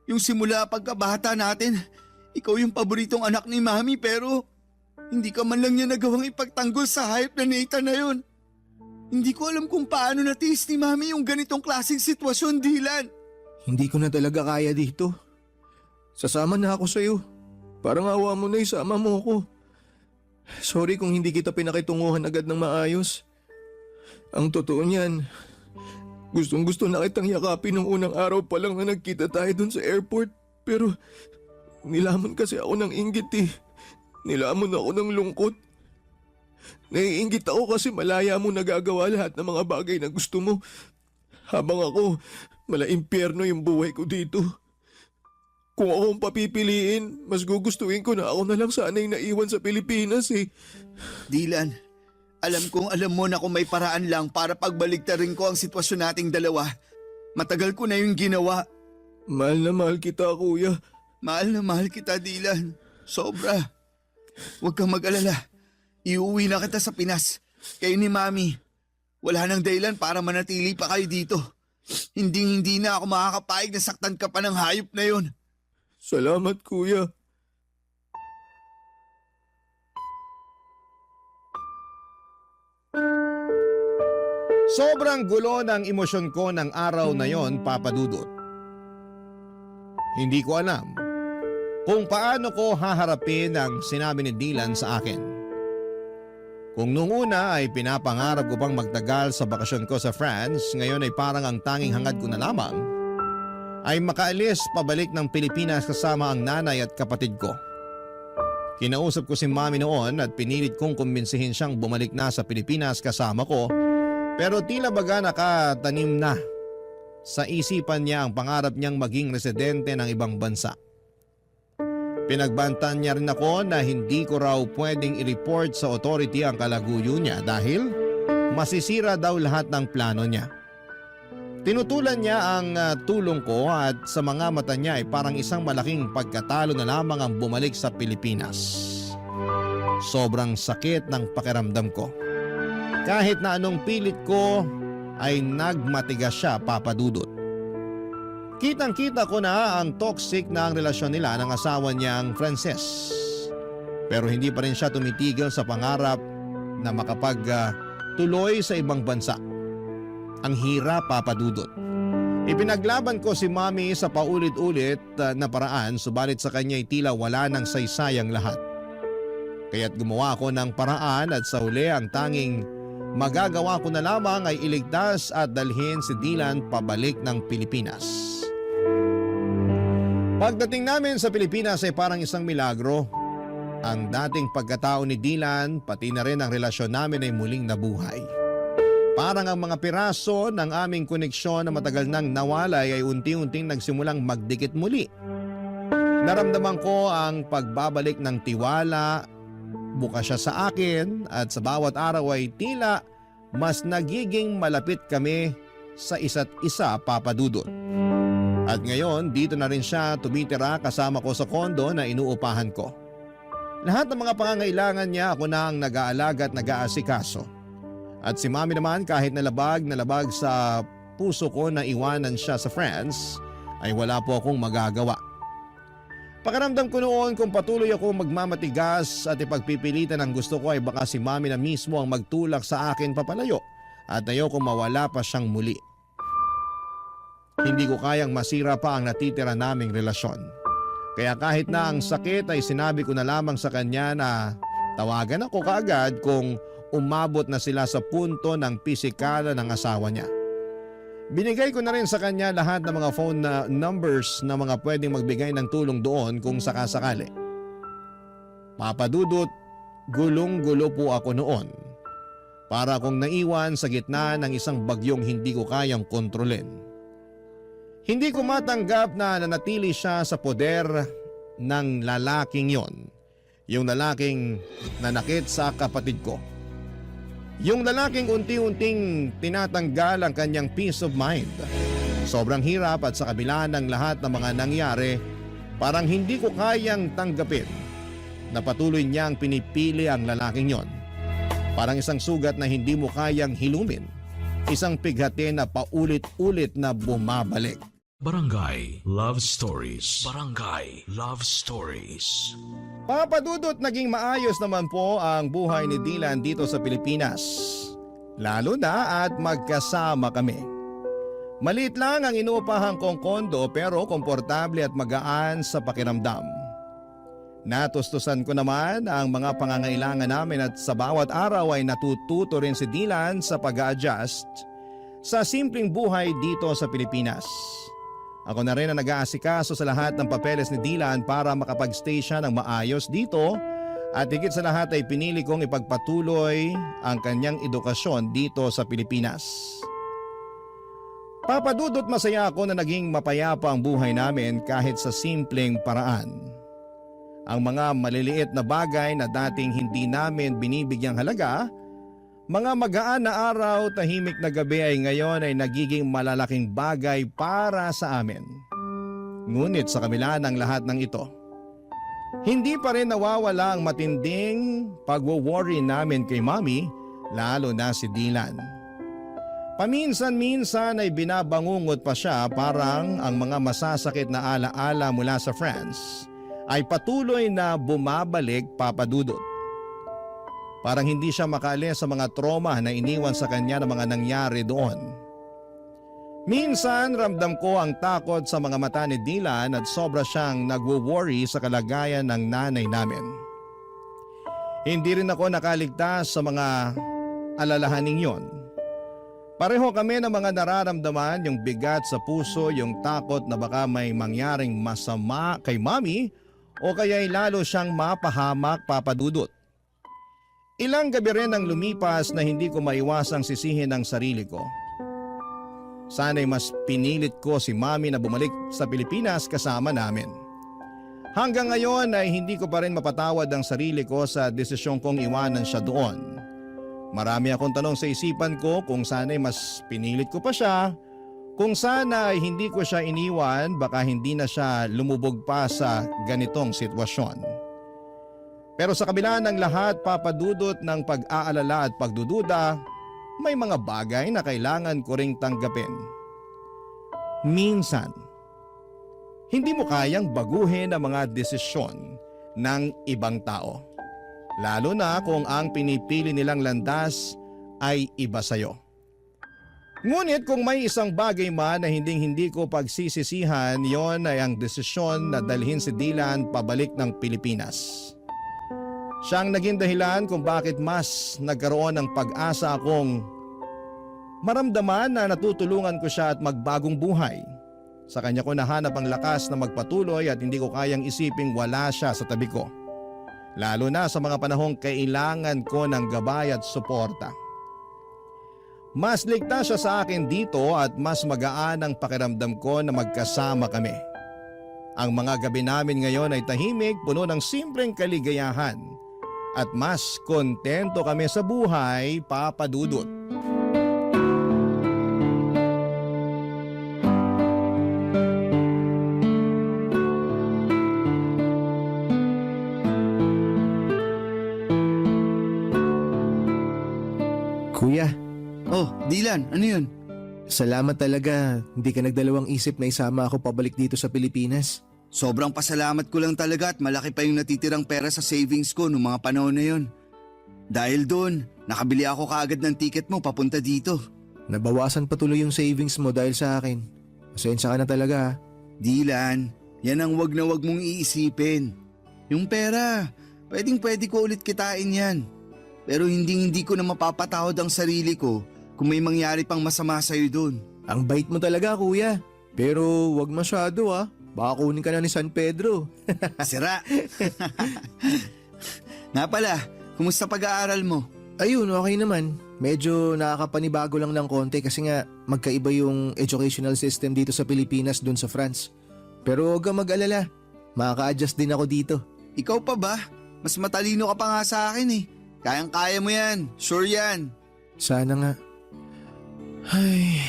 Yung simula pagkabata natin, ikaw yung paboritong anak ni Mami pero hindi ka man lang niya nagawang ipagtanggol sa hayop na Nathan na yon. Hindi ko alam kung paano natiis ni Mami yung ganitong klaseng sitwasyon, Dylan. Hindi ko na talaga kaya dito. Sasama na ako sa'yo. Parang awa mo na isama mo ko. Sorry kung hindi kita pinakitunguhan agad ng maayos. Ang totoo niyan, gustong gusto na kitang yakapin nung unang araw pa lang na nagkita tayo dun sa airport. Pero nilamon kasi ako ng inggit eh. Nilamon ako ng lungkot. Naiinggit ako kasi malaya mo nagagawa lahat ng mga bagay na gusto mo. Habang ako, mala-impyerno yung buhay ko dito. Kung akong papipiliin, mas gugustuhin ko na ako na lang sana'y naiwan sa Pilipinas eh. Dylan, alam kong alam mo na kung may paraan lang para pagbaligtarin ko ang sitwasyon nating dalawa. Matagal ko na yung ginawa. Mahal na mahal kita, kuya. Mahal na mahal kita, Dylan. Sobra. Huwag kang mag-alala. Iuwi na kita sa Pinas. Kayo ni Mami. Wala nang dahilan para manatili pa kayo dito. Hindi na ako makakapayag na saktan ka pa ng hayop na yon. Salamat, kuya. Sobrang gulo ng emosyon ko ng araw na yon, Papa Dudut. Hindi ko alam kung paano ko haharapin ang sinabi ni Dylan sa akin. Kung nung una ay pinapangarap ko pang magtagal sa bakasyon ko sa France, ngayon ay parang ang tanging hangad ko na lamang ay makaalis pabalik ng Pilipinas kasama ang nanay at kapatid ko. Kinausap ko si Mami noon at pinilit kong kumbinsihin siyang bumalik na sa Pilipinas kasama ko, pero tila baga nakatanim na sa isipan niya ang pangarap niyang maging residente ng ibang bansa. Pinagbantan niya rin ako na hindi ko raw pwedeng i-report sa authority ang kalaguyo niya dahil masisira daw lahat ng plano niya. Tinutulan niya ang tulong ko at sa mga mata niya ay parang isang malaking pagkatalo na lamang ang bumalik sa Pilipinas. Sobrang sakit ng pakiramdam ko. Kahit na anong pilit ko ay nagmatigas siya, Papa Dudut. Kitang-kita ko na ang toxic na ang relasyon nila ng asawa niyang Frances. Pero hindi pa rin siya tumitigil sa pangarap na makapagtuloy sa ibang bansa. Ang hirap, Papa Dudut. Ipinaglaban ko si Mami sa paulit-ulit na paraan, subalit sa kanya ay tila wala ng saysayang lahat. Kaya't gumawa ako ng paraan at sa huli ang tanging magagawa ko na lamang ay iligtas at dalhin si Dylan pabalik ng Pilipinas. Pagdating namin sa Pilipinas ay parang isang milagro. Ang dating pagkatao ni Dylan, pati na rin ang relasyon namin ay muling nabuhay. Parang ang mga piraso ng aming koneksyon na matagal nang nawalay ay unti-unting nagsimulang magdikit muli. Naramdaman ko ang pagbabalik ng tiwala, bukas siya sa akin at sa bawat araw ay tila mas nagiging malapit kami sa isa't isa, Papa Dudut. At ngayon dito na rin siya tumitira kasama ko sa kondo na inuupahan ko. Lahat ng mga pangangailangan niya ako na ang nag-aalaga at nag-aasikaso. At si Mami naman kahit nalabag sa puso ko na iwanan siya sa France ay wala po akong magagawa. Pakiramdam ko noon kung patuloy ako magmamatigas at ipagpipilitan ang gusto ko ay baka si Mami na mismo ang magtulak sa akin papalayo at ayokong mawala pa siyang muli. Hindi ko kayang masira pa ang natitira naming relasyon. Kaya kahit na ang sakit ay sinabi ko na lamang sa kanya na tawagan ako kaagad kung umabot na sila sa punto ng pisikala ng asawa niya. Binigay ko na rin sa kanya lahat ng mga phone numbers na mga pwedeng magbigay ng tulong doon kung sakasakali. Papa Dudut, gulong-gulo po ako noon. Para akong naiwan sa gitna ng isang bagyong hindi ko kayang kontrolin. Hindi ko matanggap na nanatili siya sa poder ng lalaking yon. Yung lalaking nanakit sa kapatid ko. Yung lalaking unti-unting tinatanggal ang kanyang peace of mind. Sobrang hirap at sa kabila ng lahat ng mga nangyari, parang hindi ko kayang tanggapin na patuloy niyang pinipili ang lalaking yon. Parang isang sugat na hindi mo kayang hilumin. Isang pighati na paulit-ulit na bumabalik. Barangay Love Stories. Barangay Love Stories. Papa Dudut, naging maayos naman po ang buhay ni Dylan dito sa Pilipinas. Lalo na at magkasama kami. Maliit lang ang inuupahan kong kondo pero komportable at magaan sa pakiramdam. Natustusan ko naman ang mga pangangailangan namin at sa bawat araw ay natututo rin si Dylan sa pag-a-adjust sa simpleng buhay dito sa Pilipinas. Ako na rin ang nag-aasikaso sa lahat ng papeles ni Dylan para makapag-stay siya ng maayos dito at higit sa lahat ay pinili kong ipagpatuloy ang kanyang edukasyon dito sa Pilipinas. Papa Dudut, masaya ako na naging mapayapa ang buhay namin kahit sa simpleng paraan. Ang mga maliliit na bagay na dating hindi namin binibigyang halaga, mga magaan na araw, tahimik na gabi ay ngayon ay nagiging malalaking bagay para sa amin. Ngunit sa kabila ng lahat ng ito, hindi pa rin nawawala ang matinding pagwo-worry namin kay Mami, lalo na si Dylan. Paminsan-minsan ay binabangungot pa siya parang ang mga masasakit na alaala mula sa France ay patuloy na bumabalik, Papa Dudut. Parang hindi siya makaalis sa mga trauma na iniwan sa kanya ng mga nangyari doon. Minsan ramdam ko ang takot sa mga mata ni Dylan at sobra siyang nagwo-worry sa kalagayan ng nanay namin. Hindi rin ako nakaligtas sa mga alalahaning yon. Pareho kami ng mga nararamdaman, yung bigat sa puso, yung takot na baka may mangyaring masama kay Mami o kaya'y lalo siyang mapahamak, Papa Dudut. Ilang gabi rin ang lumipas na hindi ko maiwasang sisihin ang sarili ko. Sana'y mas pinilit ko si Mami na bumalik sa Pilipinas kasama namin. Hanggang ngayon ay hindi ko pa rin mapatawad ang sarili ko sa desisyon kong iwanan siya doon. Marami akong tanong sa isipan ko kung sana'y mas pinilit ko pa siya, kung sana ay hindi ko siya iniwan baka hindi na siya lumubog pa sa ganitong sitwasyon. Pero sa kabila ng lahat, Papa Dudut, ng pag-aalala at pagdududa, may mga bagay na kailangan ko ring tanggapin. Minsan, hindi mo kayang baguhin ang mga desisyon ng ibang tao. Lalo na kung ang pinipili nilang landas ay iba sa'yo. Ngunit kung may isang bagay man na hindi ko pagsisisihan, yon ay ang desisyon na dalhin si Dylan pabalik ng Pilipinas. Siyang naging dahilan kung bakit mas nagkaroon ng pag-asa akong maramdaman na natutulungan ko siya at magbagong buhay. Sa kanya ko nahanap ang lakas na magpatuloy at hindi ko kayang isiping wala siya sa tabi ko. Lalo na sa mga panahong kailangan ko ng gabay at suporta. Mas ligtas siya sa akin dito at mas magaan ang pakiramdam ko na magkasama kami. Ang mga gabi namin ngayon ay tahimik, puno ng simpleng kaligayahan. At mas kontento kami sa buhay, Papa Dudut. Kuya, Oh, Dylan, ano yun? salamat talaga. Hindi ka nagdalawang isip na isama ako pabalik dito sa Pilipinas. Sobrang pasalamat ko lang talaga at malaki pa yung natitirang pera sa savings ko noong mga panahon na yun. Dahil doon, nakabili ako kaagad ng ticket mo papunta dito. Nabawasan pa tuloy yung savings mo dahil sa akin. Pasensya ka na talaga ha. Dylan, yan ang wag na wag mong iisipin. Yung pera, pwede ko ulit kitain yan. Pero hindi ko na mapapatawad ang sarili ko kung may mangyari pang masama sa'yo doon. Ang bait mo talaga kuya. Pero wag masyado ha. Baka kunin ka na ni San Pedro. Sira! Nga pala, kumusta pag-aaral mo? Ayun, okay naman. Medyo nakakapanibago lang ng konti kasi nga magkaiba yung educational system dito sa Pilipinas dun sa France. Pero huwag kang mag-alala. Makaka-adjust din ako dito. Ikaw pa ba? Mas matalino ka pa nga sa akin eh. Kayang-kaya mo yan. Sure yan. Sana nga. Ay,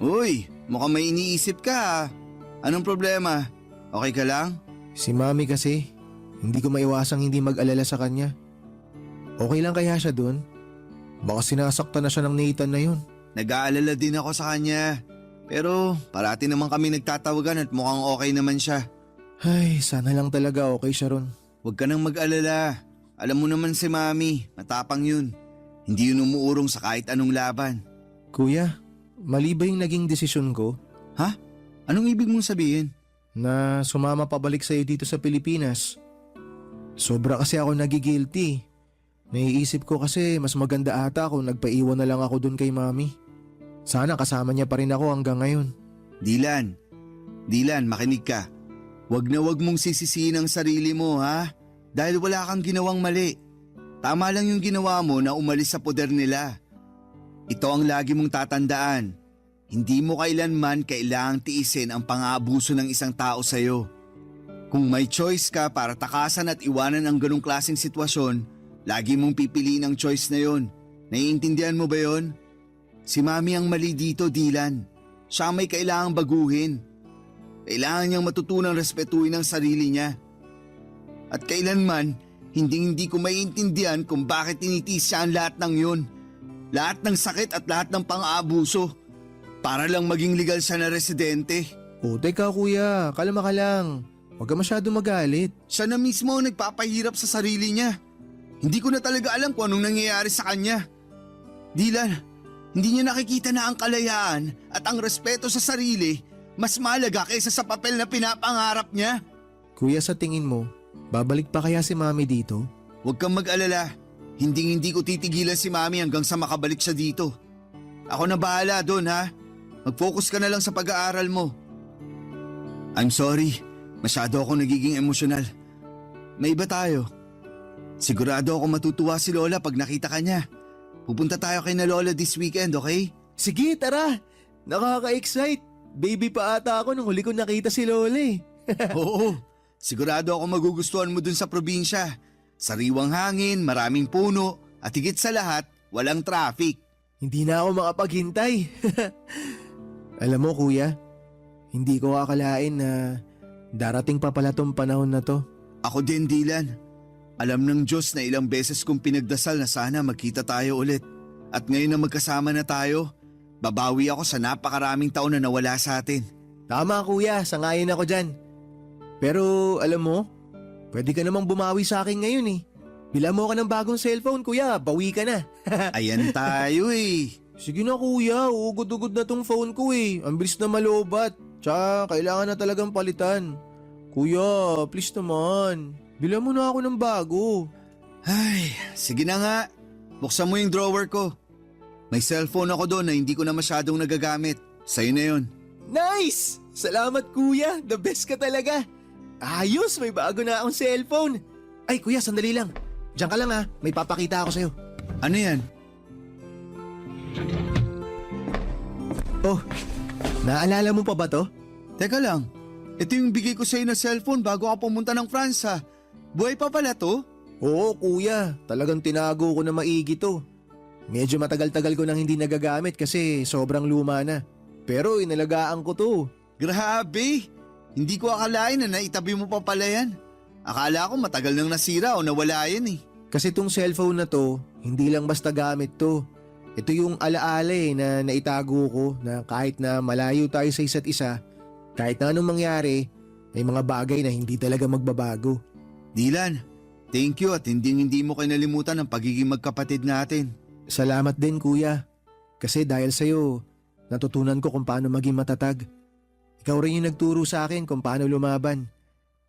Uy, mukhang may iniisip ka ah. Anong problema? Okay ka lang? si Mami kasi. Hindi ko maiwasang hindi mag-alala sa kanya. Okay lang kaya siya dun? Baka sinasaktan na siya ng Nathan na yun. Nag-aalala din ako sa kanya. Pero parati naman kami nagtatawagan at mukhang okay naman siya. Ay, sana lang talaga okay siya ron. Huwag ka nang mag-alala. Alam mo naman si Mami, matapang yun. Hindi yun umuurong sa kahit anong laban. Kuya, mali ba yung naging desisyon ko? Ha? Anong ibig mong sabihin? Na sumama pabalik sa'yo dito sa Pilipinas. Sobra kasi ako nagigilty. Naiisip ko kasi mas maganda ata kung nagpaiwan na lang ako dun kay Mami. Sana kasama niya pa rin ako hanggang ngayon. Dylan, makinig ka. Wag na wag mong sisisihin ang sarili mo ha? Dahil wala kang ginawang mali. Tama lang yung ginawa mo na umalis sa poder nila. Ito ang lagi mong tatandaan. Hindi mo kailanman kailangang tiisin ang pang-aabuso ng isang tao sa'yo. Kung may choice ka para takasan at iwanan ang ganong klaseng sitwasyon, lagi mong pipiliin ang choice na yon. Naiintindihan mo ba yon? Si Mami ang mali dito, Dylan. Siya may kailangang baguhin. Kailangan niyang matutunang respetuhin ang sarili niya. At kailanman, hindi ko maiintindihan kung bakit tinitiis siya ang lahat ng yun. Lahat ng sakit at lahat ng pang-aabuso para lang maging legal siya na residente. O teka kuya, kalma ka lang. Huwag ka masyado magalit. Siya na mismo ang nagpapahirap sa sarili niya. Hindi ko na talaga alam kung anong nangyayari sa kanya. Dylan, hindi niya nakikita na ang kalayaan at ang respeto sa sarili mas mahalaga kaysa sa papel na pinapangarap niya. Kuya, sa tingin mo, babalik pa kaya si Mami dito? Huwag kang mag-alala. Hindi ko titigilan si Mami hanggang sa makabalik siya dito. Ako na bahala doon ha. Mag-focus ka na lang sa pag-aaral mo. I'm sorry. Masyado ako nagiging emosyonal. May iba tayo. Sigurado ako matutuwa si Lola pag nakita ka niya. Pupunta tayo kay na Lola this weekend, okay? Sige, tara! Nakaka-excite! Baby pa ata ako nung huli ko nakita si Lola eh. Oo. Sigurado ako magugustuhan mo dun sa probinsya. Sariwang hangin, maraming puno, at higit sa lahat, walang traffic. Hindi na ako makapaghintay. Alam mo kuya, hindi ko akalain na darating pa pala tong panahon na to. Ako din, Dylan. Alam ng Diyos na ilang beses kong pinagdasal na sana magkita tayo ulit. At ngayon na magkasama na tayo, babawi ako sa napakaraming taon na nawala sa atin. Tama kuya, sangayon ako dyan. Pero alam mo, pwede ka namang bumawi sa akin ngayon eh. Bila mo ka ng bagong cellphone kuya, bawi ka na. Ayan tayo eh. Sige na kuya, ugod-ugod na tong phone ko eh. Ang bilis na malobat. Tsaka kailangan na talagang palitan. Kuya, please naman. Bila mo na ako ng bago. Ay, sige na nga. Buksan mo yung drawer ko. May cellphone ako doon na hindi ko na masyadong nagagamit. Sa'yo na yun. Nice! Salamat kuya, the best ka talaga. Ayos, may bago na akong cellphone. Ay kuya, sandali lang. Diyan ka lang ha, may papakita ako sa'yo. Ano yan? Oh, naalala mo pa ba to? Teka lang. Ito yung bigay ko sa'yo na cellphone bago ako pumunta ng France ha. Buhay pa pala to? Oo kuya, talagang tinago ko na maigi to. Medyo matagal-tagal ko nang hindi nagagamit kasi sobrang luma na. Pero inalagaan ko to. Grabe! Hindi ko akalain na naitabi mo pa pala yan. Akala ko matagal nang nasira o nawala yan eh. Kasi tong cellphone na to, hindi lang basta gamit to. Ito yung alaala na naitago ko na kahit na malayo tayo sa isa't isa, kahit na anong mangyari, may mga bagay na hindi talaga magbabago. Dylan, thank you at hindi mo kinalimutan ang pagiging magkapatid natin. Salamat din kuya. Kasi dahil sa'yo, natutunan ko kung paano maging matatag. Ikaw rin yung nagturo sa akin kung paano lumaban.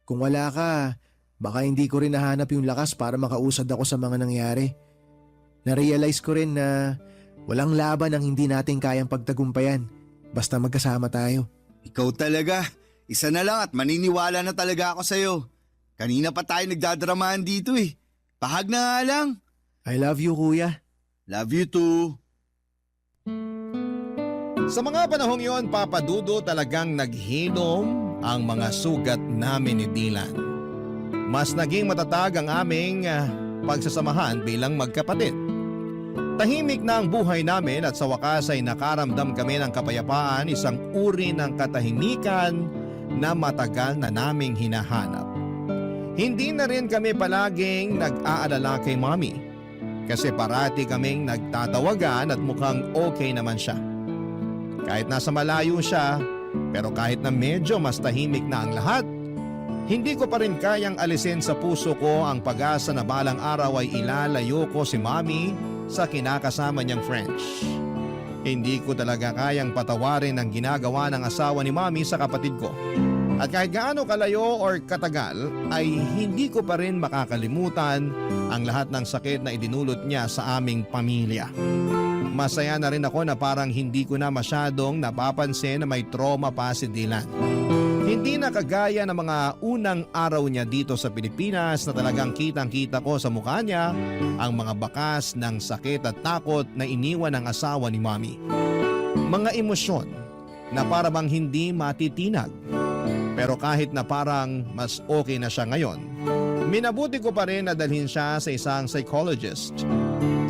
Kung wala ka, baka hindi ko rin nahanap yung lakas para makausad ako sa mga nangyari. Na-realize ko rin na walang laban ang hindi natin kayang pagtagumpayan basta magkasama tayo. Ikaw talaga. Isa na lang at maniniwala na talaga ako sa'yo. Kanina pa tayo nagdadramahan dito eh. Pahag na nga lang. I love you kuya. Love you too. Sa mga panahong yon, Papa Dudo, talagang naghilom ang mga sugat namin ni Dylan. Mas naging matatag ang aming pagsasamahan bilang magkapatid. Tahimik na ang buhay namin at sa wakas ay nakaramdam kami ng kapayapaan, isang uri ng katahimikan na matagal na naming hinahanap. Hindi na rin kami palaging nag-aalala kay Mommy kasi parati kaming nagtatawagan at mukhang okay naman siya. Kahit nasa malayo siya, pero kahit na medyo mas tahimik na ang lahat, hindi ko pa rin kayang alisin sa puso ko ang pag-asa na balang araw ay ilalayo ko si Mommy sa kinakasama niyang French. Hindi ko talaga kayang patawarin ang ginagawa ng asawa ni Mommy sa kapatid ko. At kahit gaano kalayo or katagal ay hindi ko pa rin makakalimutan ang lahat ng sakit na idinulot niya sa aming pamilya. Masaya na rin ako na parang hindi ko na masyadong napapansin na may trauma pa si Dylan. Hindi na kagaya ng mga unang araw niya dito sa Pilipinas na talagang kitang-kita ko sa mukha niya ang mga bakas ng sakit at takot na iniwan ng asawa ni Mommy. Mga emosyon na parang hindi matitinag. Pero kahit na parang mas okay na siya ngayon, minabuti ko pa rin na dalhin siya sa isang psychologist.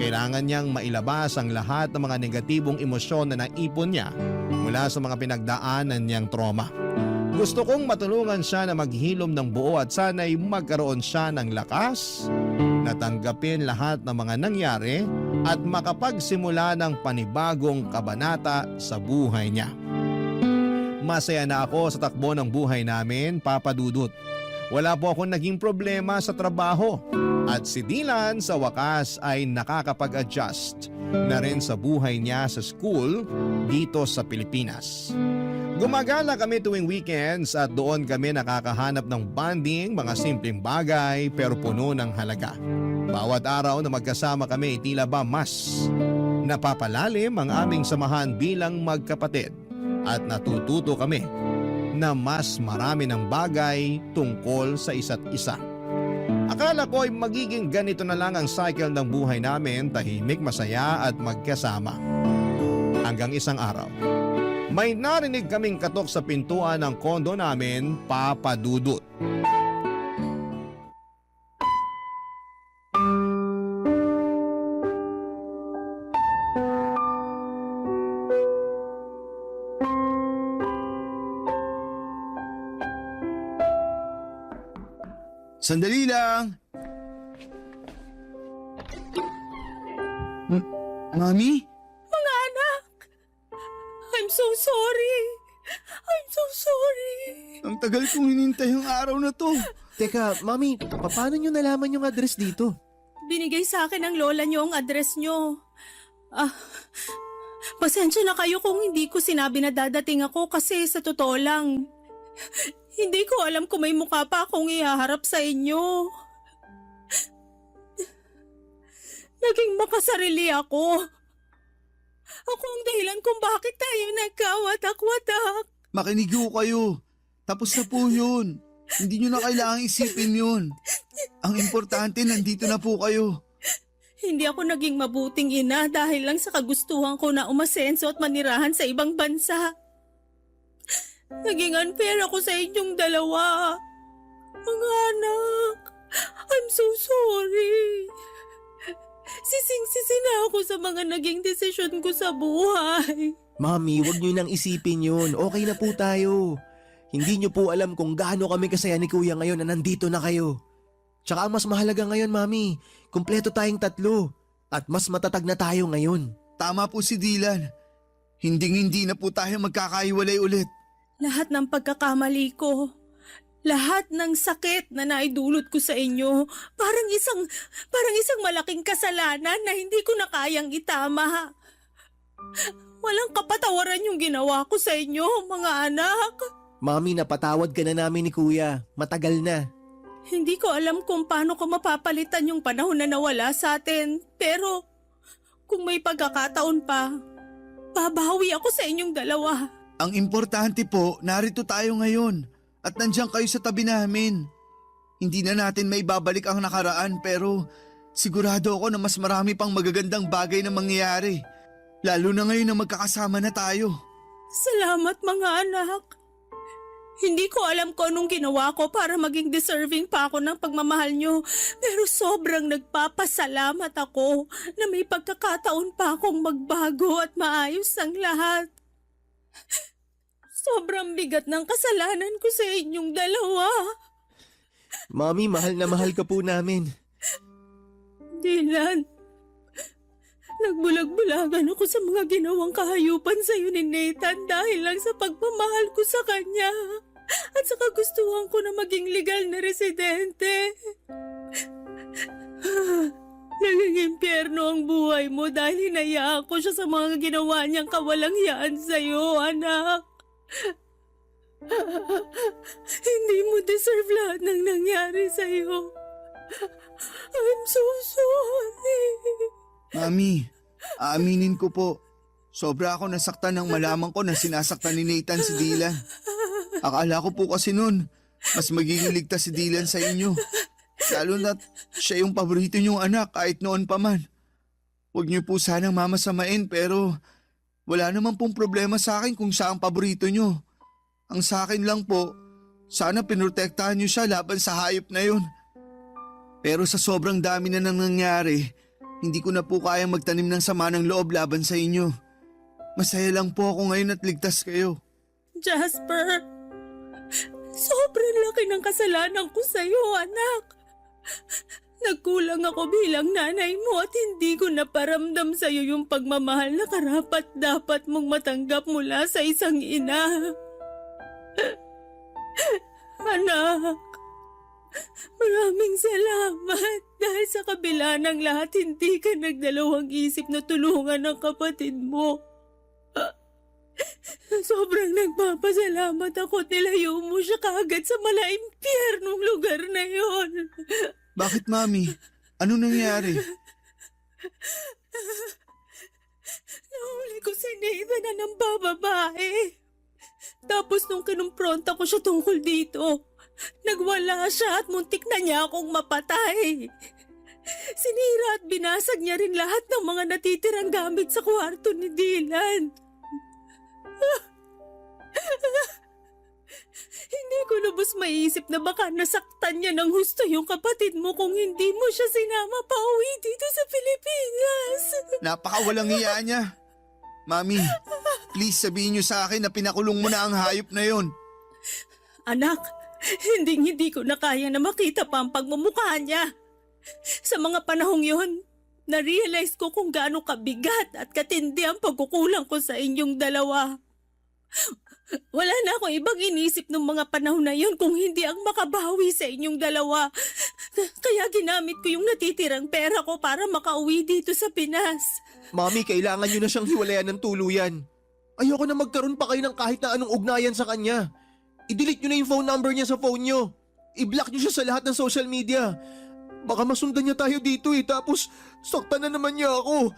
Kailangan niyang mailabas ang lahat ng mga negatibong emosyon na naipon niya mula sa mga pinagdaanan niyang trauma. Gusto kong matulungan siya na maghilom ng buo at sana'y magkaroon siya ng lakas natanggapin lahat ng mga nangyari at makapagsimula ng panibagong kabanata sa buhay niya. Masaya na ako sa takbo ng buhay namin, Papa Dudut. Wala po akong naging problema sa trabaho at si Dylan sa wakas ay nakakapag-adjust na rin sa buhay niya sa school dito sa Pilipinas. Gumagala kami tuwing weekends at doon kami nakakahanap ng bonding, mga simpleng bagay pero puno ng halaga. Bawat araw na magkasama kami tila ba mas napapalalim ang aming samahan bilang magkapatid at natututo kami na mas marami ng bagay tungkol sa isa't isa. Akala ko ay magiging ganito na lang ang cycle ng buhay namin, tahimik, masaya at magkasama. Hanggang isang araw, may narinig kaming katok sa pintuan ng kondo namin, Papa Dudut. Sandali lang! Mami? Mga anak! I'm so sorry! I'm so sorry! Ang tagal kong hinintay ang araw na to. Teka, Mami, paano nyo nalaman yung address dito? Binigay sa akin ng lola niyo ang address niyo. Pasensya na kayo kung hindi ko sinabi na dadating ako kasi sa totoo lang, hindi ko alam kung may mukha pa akong ihaharap sa inyo. Naging makasarili ako. Ako ang dahilan kung bakit tayo nagkawatak-watak. Makinig ho kayo. Tapos na po yun. Hindi nyo na kailangang isipin yun. Ang importante, nandito na po kayo. Hindi ako naging mabuting ina dahil lang sa kagustuhan ko na umasenso at manirahan sa ibang bansa. Naging unfair ako sa inyong dalawa. Mga anak, I'm so sorry. Sising-sisi na ako sa mga naging desisyon ko sa buhay. Mami, wag nyo nang isipin yun. Okay na po tayo. Hindi nyo po alam kung gaano kami kasaya ni Kuya ngayon na nandito na kayo. Tsaka ang mas mahalaga ngayon, Mami, kumpleto tayong tatlo. At mas matatag na tayo ngayon. Tama po si Dylan. Hinding-hindi na po tayo magkakaiwalay ulit. Lahat ng pagkakamali ko, lahat ng sakit na naidulot ko sa inyo, parang isang malaking kasalanan na hindi ko na kayang itama. Walang kapatawaran yung ginawa ko sa inyo, mga anak. Mami, napatawad ka na namin ni Kuya. Matagal na. Hindi ko alam kung paano ko mapapalitan yung panahon na nawala sa atin. Pero kung may pagkakataon pa, babawi ako sa inyong dalawa. Ang importante po, narito tayo ngayon. At nandiyan kayo sa tabi namin. Hindi na natin may babalik ang nakaraan pero sigurado ako na mas marami pang magagandang bagay na mangyayari. Lalo na ngayon na magkakasama na tayo. Salamat mga anak. Hindi ko alam kung anong ginawa ko para maging deserving pa ako ng pagmamahal nyo. Pero sobrang nagpapasalamat ako na may pagkakataon pa akong magbago at maayos ang lahat. Sobrang bigat ng kasalanan ko sa inyong dalawa. Mami, mahal na mahal ka po namin. Dylan, nagbulag-bulagan ako sa mga ginawang kahayupan sa iyo ni Nathan dahil lang sa pagmamahal ko sa kanya at sa kagustuhan ko na maging legal na residente. Naging impyerno ang buhay mo dahil hinayaan ko siya sa mga ginawa niyang kawalangyaan sa iyo, anak. Hindi mo deserve lahat ng nangyari sa iyo. I'm so sorry. Mami, aaminin ko po. Sobra ako nasaktan nang malaman ko na sinasaktan ni Nathan si Dylan. Akala ko po kasi nun, mas magiging ligtas si Dylan sa inyo. Lalo na siya yung paborito niyong anak kahit noon pa man. Huwag niyo po sanang mamasamain pero wala naman pong problema sa akin kung siya ang paborito niyo. Ang sa akin lang po, sana pinrotektahan niyo siya laban sa hayop na yun. Pero sa sobrang dami na nang nangyari, hindi ko na po kayang magtanim ng sama ng loob laban sa inyo. Masaya lang po ako ngayon at ligtas kayo. Jasper, sobrang laki ng kasalanan ko sa iyo, anak. Nagkulang ako bilang nanay mo at hindi ko naparamdam sa iyo yung pagmamahal na karapat dapat mong matanggap mula sa isang ina. Anak, maraming salamat dahil sa kabila ng lahat hindi ka nagdalawang isip na tulungan ang kapatid mo. Sobrang nagpapasalamat ako at nilayo mo siya kaagad sa malaimpyernong lugar na yon. Bakit, Mami? Ano nangyari? Nahuli ko si Nathan na ng bababae. Tapos nung kinumpronta ko siya tungkol dito, nagwala siya at muntik na niya akong mapatay. Sinira at binasag niya rin lahat ng mga natitirang gamit sa kwarto ni Dylan. Hindi ko lubos maiisip na baka nasaktan niya ng husto yung kapatid mo kung hindi mo siya sinama pa uwi dito sa Pilipinas. Napakawalang hiya niya. Mami, please sabihin niyo sa akin na pinakulong mo na ang hayop na yon. Anak, hindi ko na kaya na makita pa ang pagmumukha niya. Sa mga panahong yon, na-realize ko kung gaano kabigat at katindi ang pagkukulang ko sa inyong dalawa. Wala na akong ibang inisip ng mga panahon na yun kung hindi ang makabawi sa inyong dalawa. Kaya ginamit ko yung natitirang pera ko para makauwi dito sa Pinas. Mami, kailangan nyo na siyang hiwalayan ng tuluyan. Ayoko na magkaroon pa kayo ng kahit na anong ugnayan sa kanya. I-delete nyo na yung phone number niya sa phone nyo. I-block nyo siya sa lahat ng social media. Baka masundan niya tayo dito tapos saktan na naman niya ako.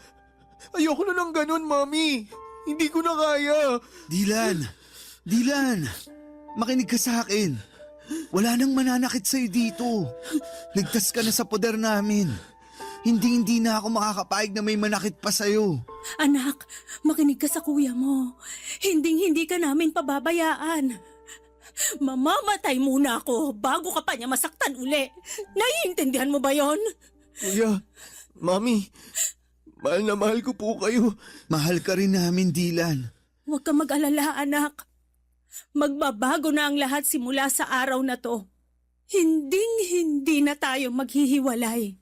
Ayoko na ng ganun, Mami. Hindi ko na kaya. Dylan, makinig ka sa akin. Wala nang mananakit sa'yo dito. Ligtas ka na sa poder namin. Hindi na ako makakapayag na may manakit pa sa'yo. Anak, makinig ka sa kuya mo. Hindi ka namin pababayaan. Mamamatay muna ako bago ka pa niya masaktan uli. Naiintindihan mo ba yon? Kuya, Mami, mahal na mahal ko po kayo. Mahal ka rin namin, Dylan. Huwag ka mag-alala, anak. Magbabago na ang lahat simula sa araw na to. Hindi na tayo maghihiwalay.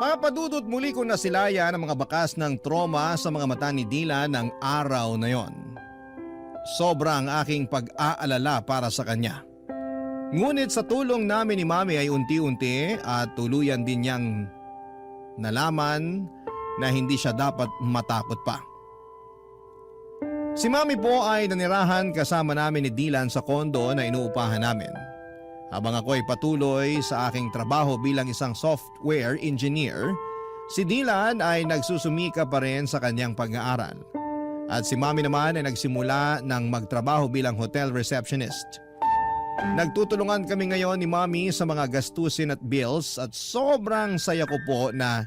Papadudot muli ko na silaya ng mga bakas ng trauma sa mga mata ni Dylan ng araw na yon. Sobrang aking pag-aalala para sa kanya. Ngunit sa tulong namin ni Mami ay unti-unti at tuluyan din niyang nalaman na hindi siya dapat matakot pa. Si Mami po ay nanirahan kasama namin ni Dylan sa kondo na inuupahan namin. Habang ako ay patuloy sa aking trabaho bilang isang software engineer, si Dylan ay nagsusumika pa rin sa kanyang pag-aaral. At si Mami naman ay nagsimula ng magtrabaho bilang hotel receptionist. Nagtutulungan kami ngayon ni Mami sa mga gastusin at bills at sobrang saya ko po na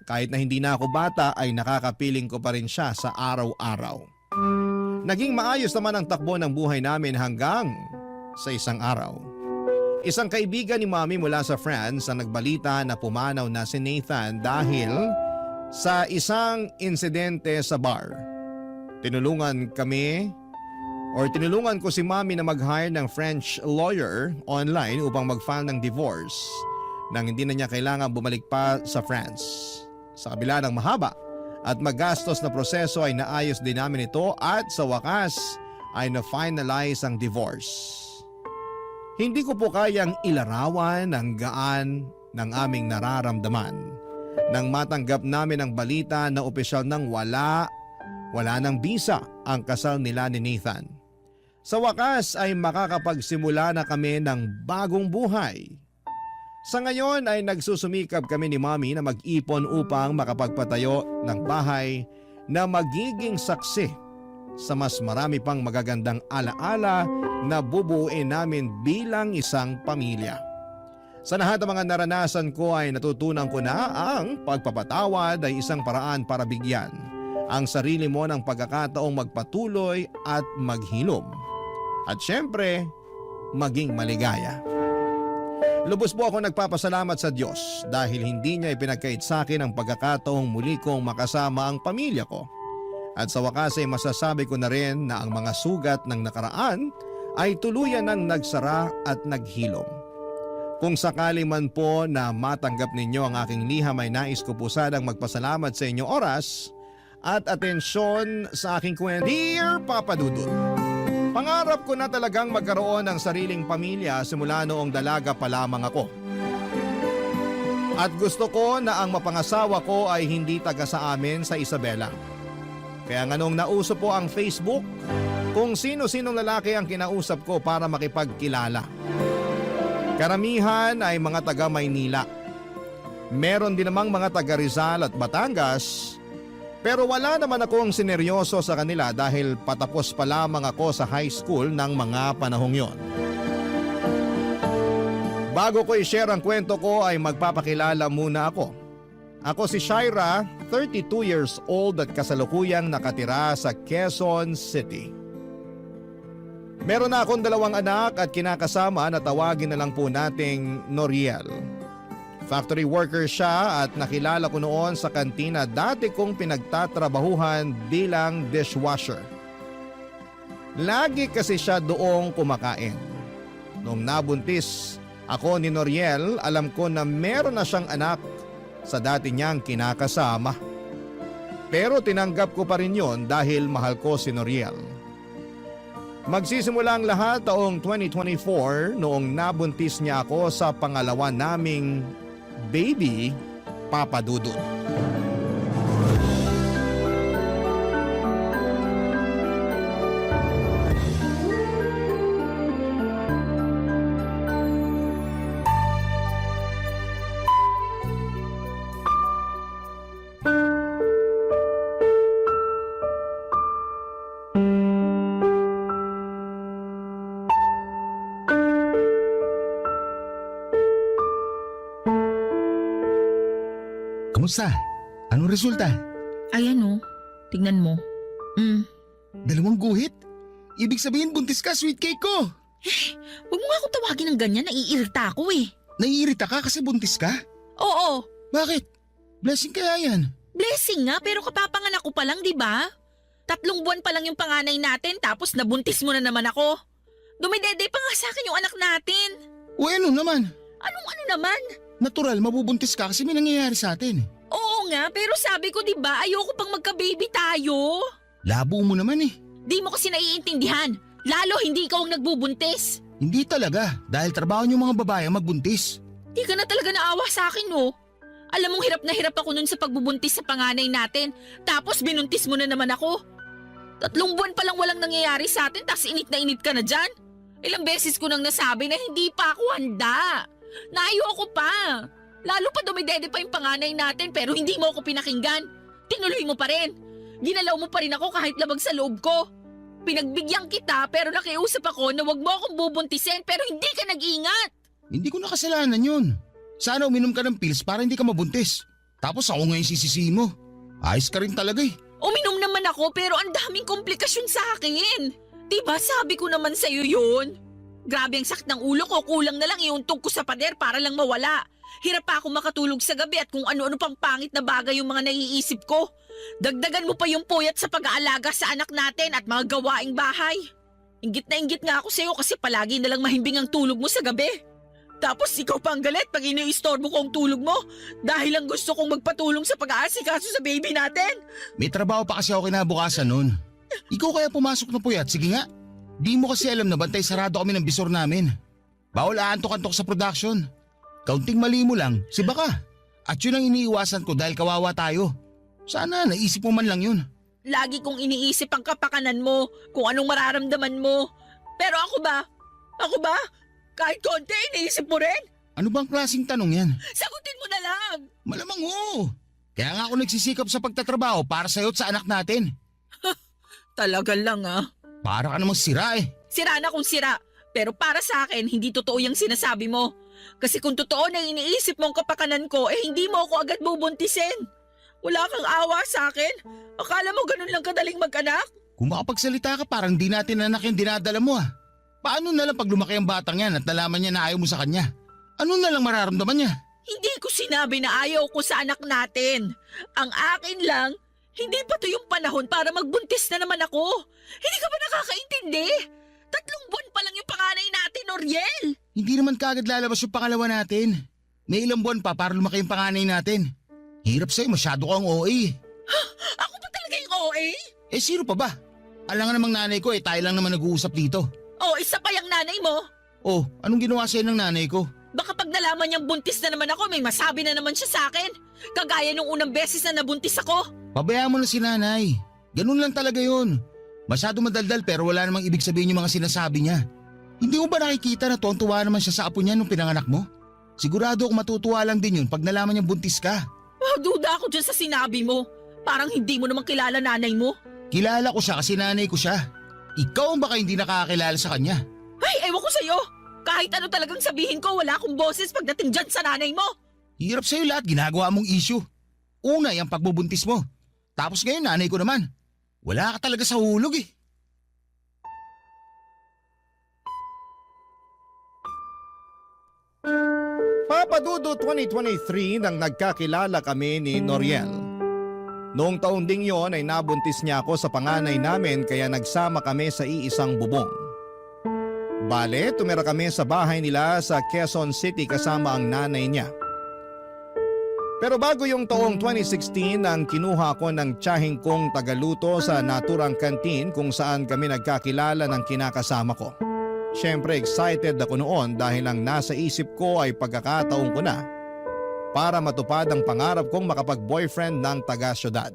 kahit na hindi na ako bata ay nakakapiling ko pa rin siya sa araw-araw. Naging maayos naman ang takbo ng buhay namin hanggang sa isang araw. Isang kaibigan ni Mami mula sa France ang nagbalita na pumanaw na si Nathan dahil sa isang insidente sa bar. Tinulungan ko si Mami na mag-hire ng French lawyer online upang mag-file ng divorce nang hindi na niya kailangan bumalik pa sa France. Sa kabila ng mahaba at magastos na proseso ay naayos din namin ito at sa wakas ay na-finalize ang divorce. Hindi ko po kayang ilarawan ang gaan ng aming nararamdaman nang matanggap namin ang balita na opisyal nang wala ng bisa ang kasal nila ni Nathan. Sa wakas ay makakapagsimula na kami ng bagong buhay. Sa ngayon ay nagsusumikap kami ni Mami na mag-ipon upang makapagpatayo ng bahay na magiging saksi sa mas marami pang magagandang alaala na bubuuin namin bilang isang pamilya. Sa lahat ng mga naranasan ko ay natutunan ko na ang pagpapatawad ay isang paraan para bigyan ang sarili mo ng pagkakataong magpatuloy at maghilom. At syempre, maging maligaya. Lubos po ako nagpapasalamat sa Diyos dahil hindi niya ipinagkait sa akin ang pagkakataong muli kong makasama ang pamilya ko. At sa wakas ay masasabi ko na rin na ang mga sugat ng nakaraan ay tuluyan ng nagsara at naghilom. Kung sakali man po na matanggap ninyo ang aking liham ay nais ko po sanang magpasalamat sa inyong oras at atensyon sa aking kwento. Dear Papa Dudut, pangarap ko na talagang magkaroon ng sariling pamilya simula noong dalaga pa lamang ako. At gusto ko na ang mapangasawa ko ay hindi taga sa amin sa Isabela. Kaya nga nung nauso po ang Facebook, kung sino-sinong lalaki ang kinausap ko para makipagkilala. Karamihan ay mga taga Maynila. Meron din namang mga taga Rizal at Batangas, pero wala naman akong sineryoso sa kanila dahil patapos pa lamang ako sa high school ng mga panahong yon. Bago ko i-share ang kwento ko ay magpapakilala muna ako. Ako si Shaira, 32 years old at kasalukuyang nakatira sa Quezon City. Meron na akong 2 anak at kinakasama na tawagin na lang po nating Noriel. Factory worker siya at nakilala ko noon sa kantina dati kong pinagtatrabahuhan bilang dishwasher. Lagi kasi siya doong kumakain. Nung nabuntis ako ni Noriel, alam ko na meron na siyang anak sa dati niyang kinakasama. Pero tinanggap ko pa rin yon dahil mahal ko si Noriel. Magsisimula ang lahat taong 2024 noong nabuntis niya ako sa pangalawa naming baby, Papa Dudut. Kamusta? Anong resulta? Ayan oh, tignan mo. 2 guhit? Ibig sabihin buntis ka, sweet cake ko! Huwag mo nga akong tawagin ng ganyan, naiirita ako eh. Naiirita ka kasi buntis ka? Oo, Bakit? Blessing kaya yan. blessing nga pero kapapanganak ko pa lang, di ba? 3 buwan pa lang yung panganay natin tapos nabuntis mo na naman ako. Dumidede pa nga sa akin yung anak natin. O ano naman? Anong ano naman? Natural, mabubuntis ka kasi may nangyayari sa atin. Oo nga, pero sabi ko di ba ayoko pang magka-baby tayo. Labo mo naman eh. Di mo kasi naiintindihan. Lalo hindi ikaw ang nagbubuntis. Hindi talaga, dahil trabaho niyo mga babae ang magbuntis. Di ka na talaga naawa sa akin, no? Alam mong hirap na hirap ako nun sa pagbubuntis sa panganay natin. Tapos binuntis mo na naman ako. 3 buwan pa lang walang nangyayari sa atin, tapos init na init ka na dyan. Ilang beses ko nang nasabi na hindi pa ako handa. Naayoko pa. Lalo pa dumidede pa yung panganay natin pero hindi mo ako pinakinggan. Tinuloy mo pa rin. Ginalaw mo pa rin ako kahit labag sa loob ko. Pinagbigyan kita pero nakiusap ako na wag mo akong bubuntisin pero hindi ka nag-ingat. Hindi ko nakasalanan yun. Sana uminom ka ng pills para hindi ka mabuntis. Tapos ako ngayon sisisihin mo. Ayos ka rin talaga eh. Uminom naman ako pero ang daming komplikasyon sa akin. Diba sabi ko naman sa'yo yun? Grabe ang sakit ng ulo ko, kulang na lang iuntog ko sa pader para lang mawala. Hirap pa ako makatulog sa gabi at kung ano-ano pang pangit na bagay yung mga naiisip ko. Dagdagan mo pa yung puyat sa pag-aalaga sa anak natin at mga gawaing bahay. Inggit nga ako sa'yo kasi palagi na lang mahimbing ang tulog mo sa gabi. Tapos ikaw pa ang galit pag iniistorbo ko ang tulog mo dahil lang gusto kong magpatulong sa pag-aasikaso sa baby natin. May trabaho pa kasi ako kinabukasan nun. Ikaw kaya pumasok na puyat, sige nga. Di mo kasi alam na bantay sarado kami ng bisor namin. Bawal aantok-antok sa production. Kaunting mali mo lang, siba ka. At yun ang iniiwasan ko dahil kawawa tayo. Sana naisip mo man lang yun. Lagi kong iniisip ang kapakanan mo, kung anong mararamdaman mo. Pero ako ba? Kahit konti, iniisip mo rin? Ano bang klaseng tanong yan? Sagutin mo na lang! Malamang oo. Kaya nga ako nagsisikap sa pagtatrabaho para sa'yo at sa anak natin. Talaga lang ah. Para ka namang sira eh. Sira na kung sira. Pero para sa akin, hindi totoo yung sinasabi mo. Kasi kung totoo na iniisip mo ang kapakanan ko, hindi mo ako agad bubuntisin. Wala kang awa sa akin? Akala mo ganun lang kadaling mag-anak? Kung makapagsalita ka parang di natin anak yung dinadala mo ah. Paano na lang pag lumaki ang batang yan at nalaman niya na ayaw mo sa kanya? Ano na lang mararamdaman niya? Hindi ko sinabi na ayaw ko sa anak natin. Ang akin lang, Hindi pa to yung panahon para magbuntis na naman ako. Hindi ka ba nakakaintindi? 3 buwan pa lang yung panganay natin, Noriel. Hindi naman kagad lalabas yung pangalawa natin. May ilang buwan pa para lumaki yung panganay natin. Hirap sa'yo, masyado kang OA. Ako ba talaga yung OA? Eh sino pa ba? Alam nga namang nanay ko tayo lang naman nag-uusap dito. O, isa pa yung nanay mo. Oh, anong ginawa sa'yo ng nanay ko? Baka pag nalaman niyang buntis na naman ako, may masabi na naman siya sa akin. Kagaya nung unang beses na nabuntis ako. Pabayaan mo na si nanay. Ganun lang talaga yun. Masyado madaldal pero wala namang ibig sabihin yung mga sinasabi niya. Hindi mo ba nakikita na tuwang-tuwa naman siya sa apo niya nung pinanganak mo? Sigurado akong matutuwa lang din yun pag nalaman niyang buntis ka. Duda ako dyan sa sinabi mo. Parang hindi mo naman kilala nanay mo. Kilala ko siya kasi nanay ko siya. Ikaw ang baka hindi nakakakilala sa kanya. Ay, ewan ko sa'yo. Kahit ano talagang sabihin ko, wala akong boses pagdating dyan sa nanay mo. Hirap sa'yo lahat ginagawa mong issue. Una yung pagbubuntis mo. Tapos ngayon nanay ko naman. Wala ka talaga sa hulog eh. Papadudo 2023 nang nagkakilala kami ni Noriel. Noong taon ding yon ay nabuntis niya ako sa panganay namin kaya nagsama kami sa iisang bubong. Bale, tumira kami sa bahay nila sa Quezon City kasama ang nanay niya. Pero bago yung taong 2016 nang kinuha ko ng tiyahing kong tagaluto sa naturang kantin kung saan kami nagkakilala ng kinakasama ko. Siyempre excited ako noon dahil ang nasa isip ko ay pagkakataon ko na para matupad ang pangarap kong makapag-boyfriend ng taga-syudad.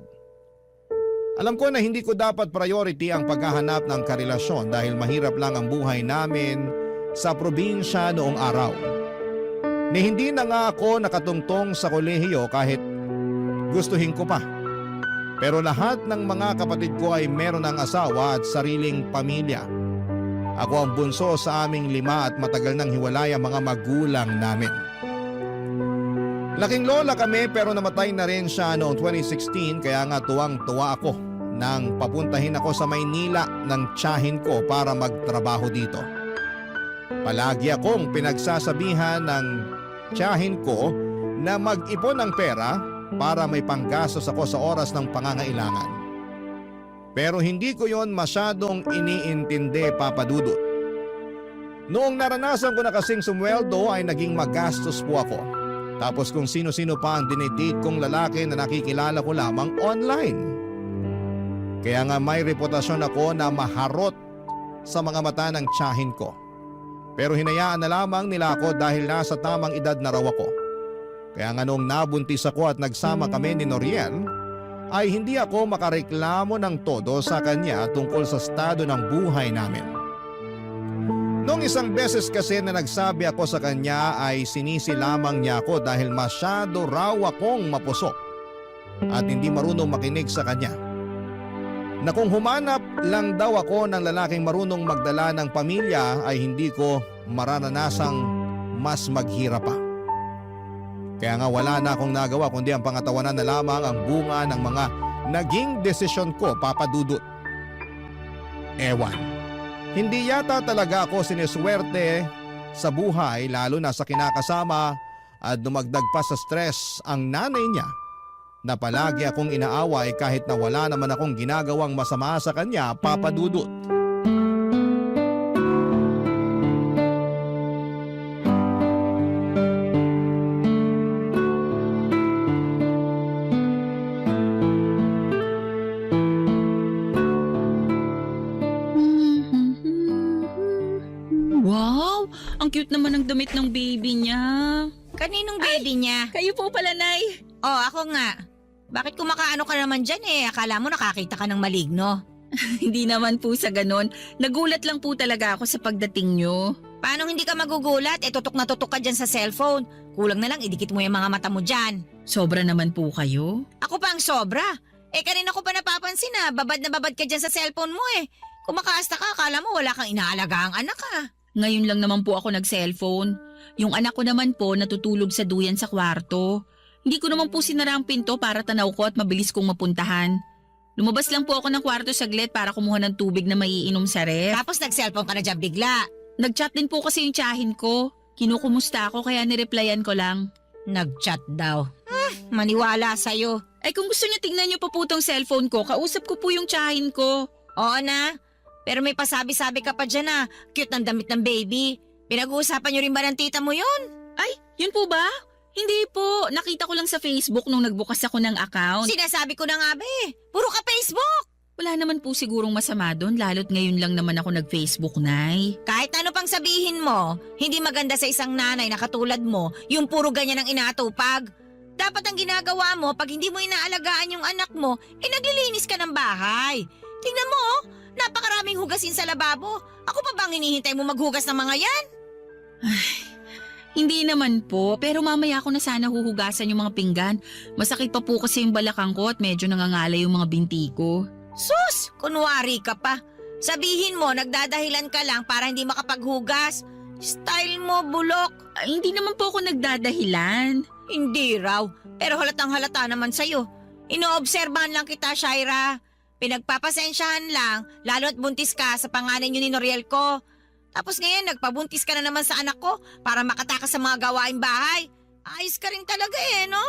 Alam ko na hindi ko dapat priority ang paghahanap ng karelasyon dahil mahirap lang ang buhay namin sa probinsya noong araw. Ni hindi na nga ako nakatungtong sa kolehiyo kahit gustuhin ko pa. Pero lahat ng mga kapatid ko ay meron ng asawa at sariling pamilya. Ako ang bunso sa aming 5 at matagal nang hiwalay ang mga magulang namin. Laking lola kami pero namatay na rin siya noong 2016 kaya nga tuwang-tuwa ako nang papuntahin ako sa Maynila ng tiyahin ko para magtrabaho dito. Palagi akong pinagsasabihan ng tiyahin ko na mag-ipon ng pera para may panggastos ako sa oras ng pangangailangan. Pero hindi ko yon masyadong iniintindi, Papa Dudut. Noong naranasan ko na kasing sumweldo ay naging magastos po ako. Tapos kung sino-sino pa ang dinidate kong lalaki na nakikilala ko lamang online. Kaya nga may reputasyon ako na maharot sa mga mata ng tiyahin ko. Pero hinayaan na lamang nila ako dahil nasa tamang edad na raw ako. Kaya nga noong nabuntis ako at nagsama kami ni Noriel, ay hindi ako makareklamo ng todo sa kanya tungkol sa estado ng buhay namin. Noong isang beses kasi na nagsabi ako sa kanya ay sinisi lamang niya ako dahil masyado raw akong mapusok at hindi marunong makinig sa kanya. Na kung humanap lang daw ako ng lalaking marunong magdala ng pamilya ay hindi ko marananasang mas maghirap pa. Kaya nga wala na akong nagawa kundi ang pangatawanan na lamang ang bunga ng mga naging desisyon ko, Papa Dudut. Ewan. Hindi yata talaga ako siniswerte sa buhay lalo na sa kinakasama at dumagdag pa sa stress ang nanay niya na palagi akong inaaway kahit na wala naman akong ginagawang masama sa kanya, Papa Dudut. Wow! Ang cute naman ng damit ng baby niya. Kaninong baby niya? Kayo po pala, Nay. Oh, ako nga. Bakit kumakaano ka naman dyan eh? Akala mo nakakita ka ng maligno. Hindi naman po sa ganon. Nagulat lang po talaga ako sa pagdating nyo. Paano hindi ka magugulat? Tutok na tutok ka dyan sa cellphone. Kulang na lang, idikit mo yung mga mata mo dyan. Sobra naman po kayo. Ako pa ang sobra. Kanina ko pa napapansin na babad ka dyan sa cellphone mo eh. Kumakaasta ka, akala mo wala kang inaalaga ang anak ka. Ngayon lang naman po ako nag-cellphone. Yung anak ko naman po natutulog sa duyan sa kwarto. Hindi ko naman po sinara ang pinto para tanaw ko at mabilis kong mapuntahan. Lumabas lang po ako ng kwarto saglit para kumuha ng tubig na maiinom sa ref. Tapos nag-cellphone ka na dyan bigla. Nag-chat din po kasi yung tiyahin ko. Kinukumusta ako kaya nireplyan ko lang. Nag-chat daw. Maniwala sa'yo. Ay kung gusto niyo tingnan niyo pa po tong cellphone ko, kausap ko po yung tsahin ko. Oo na. Pero may pasabi-sabi ka pa dyan na cute ng damit ng baby. Pinag-uusapan niyo rin ba ng tita mo yun? Ay, yun po ba? Hindi po. Nakita ko lang sa Facebook nung nagbukas ako ng account. Sinasabi ko na nga ba eh. Puro ka Facebook. Wala naman po sigurong masama doon, lalo't ngayon lang naman ako nag-Facebook, Nay. Kahit ano pang sabihin mo, hindi maganda sa isang nanay na katulad mo, yung puro ganyan ang inaatupag. Dapat ang ginagawa mo, pag hindi mo inaalagaan yung anak mo, naglilinis ka ng bahay. Tingnan mo, napakaraming hugasin sa lababo. Ako pa bang hinihintay mo maghugas ng mga yan? Hindi naman po, pero mamaya ko na sana huhugasan yung mga pinggan. Masakit pa po kasi yung balakang ko at medyo nangangalay yung mga binti ko. Sus, kunwari ka pa. Sabihin mo, nagdadahilan ka lang para hindi makapaghugas. Style mo, bulok. Ay, hindi naman po ako nagdadahilan. Hindi raw, pero halatang halata naman sa'yo. Inoobserbahan lang kita, Shaira. Pinagpapasensyahan lang, lalo't buntis ka sa panganay niyo ni Noriel ko. Tapos ngayon, nagpabuntis ka na naman sa anak ko para makatakas sa mga gawaing bahay. Ayos ka rin talaga no?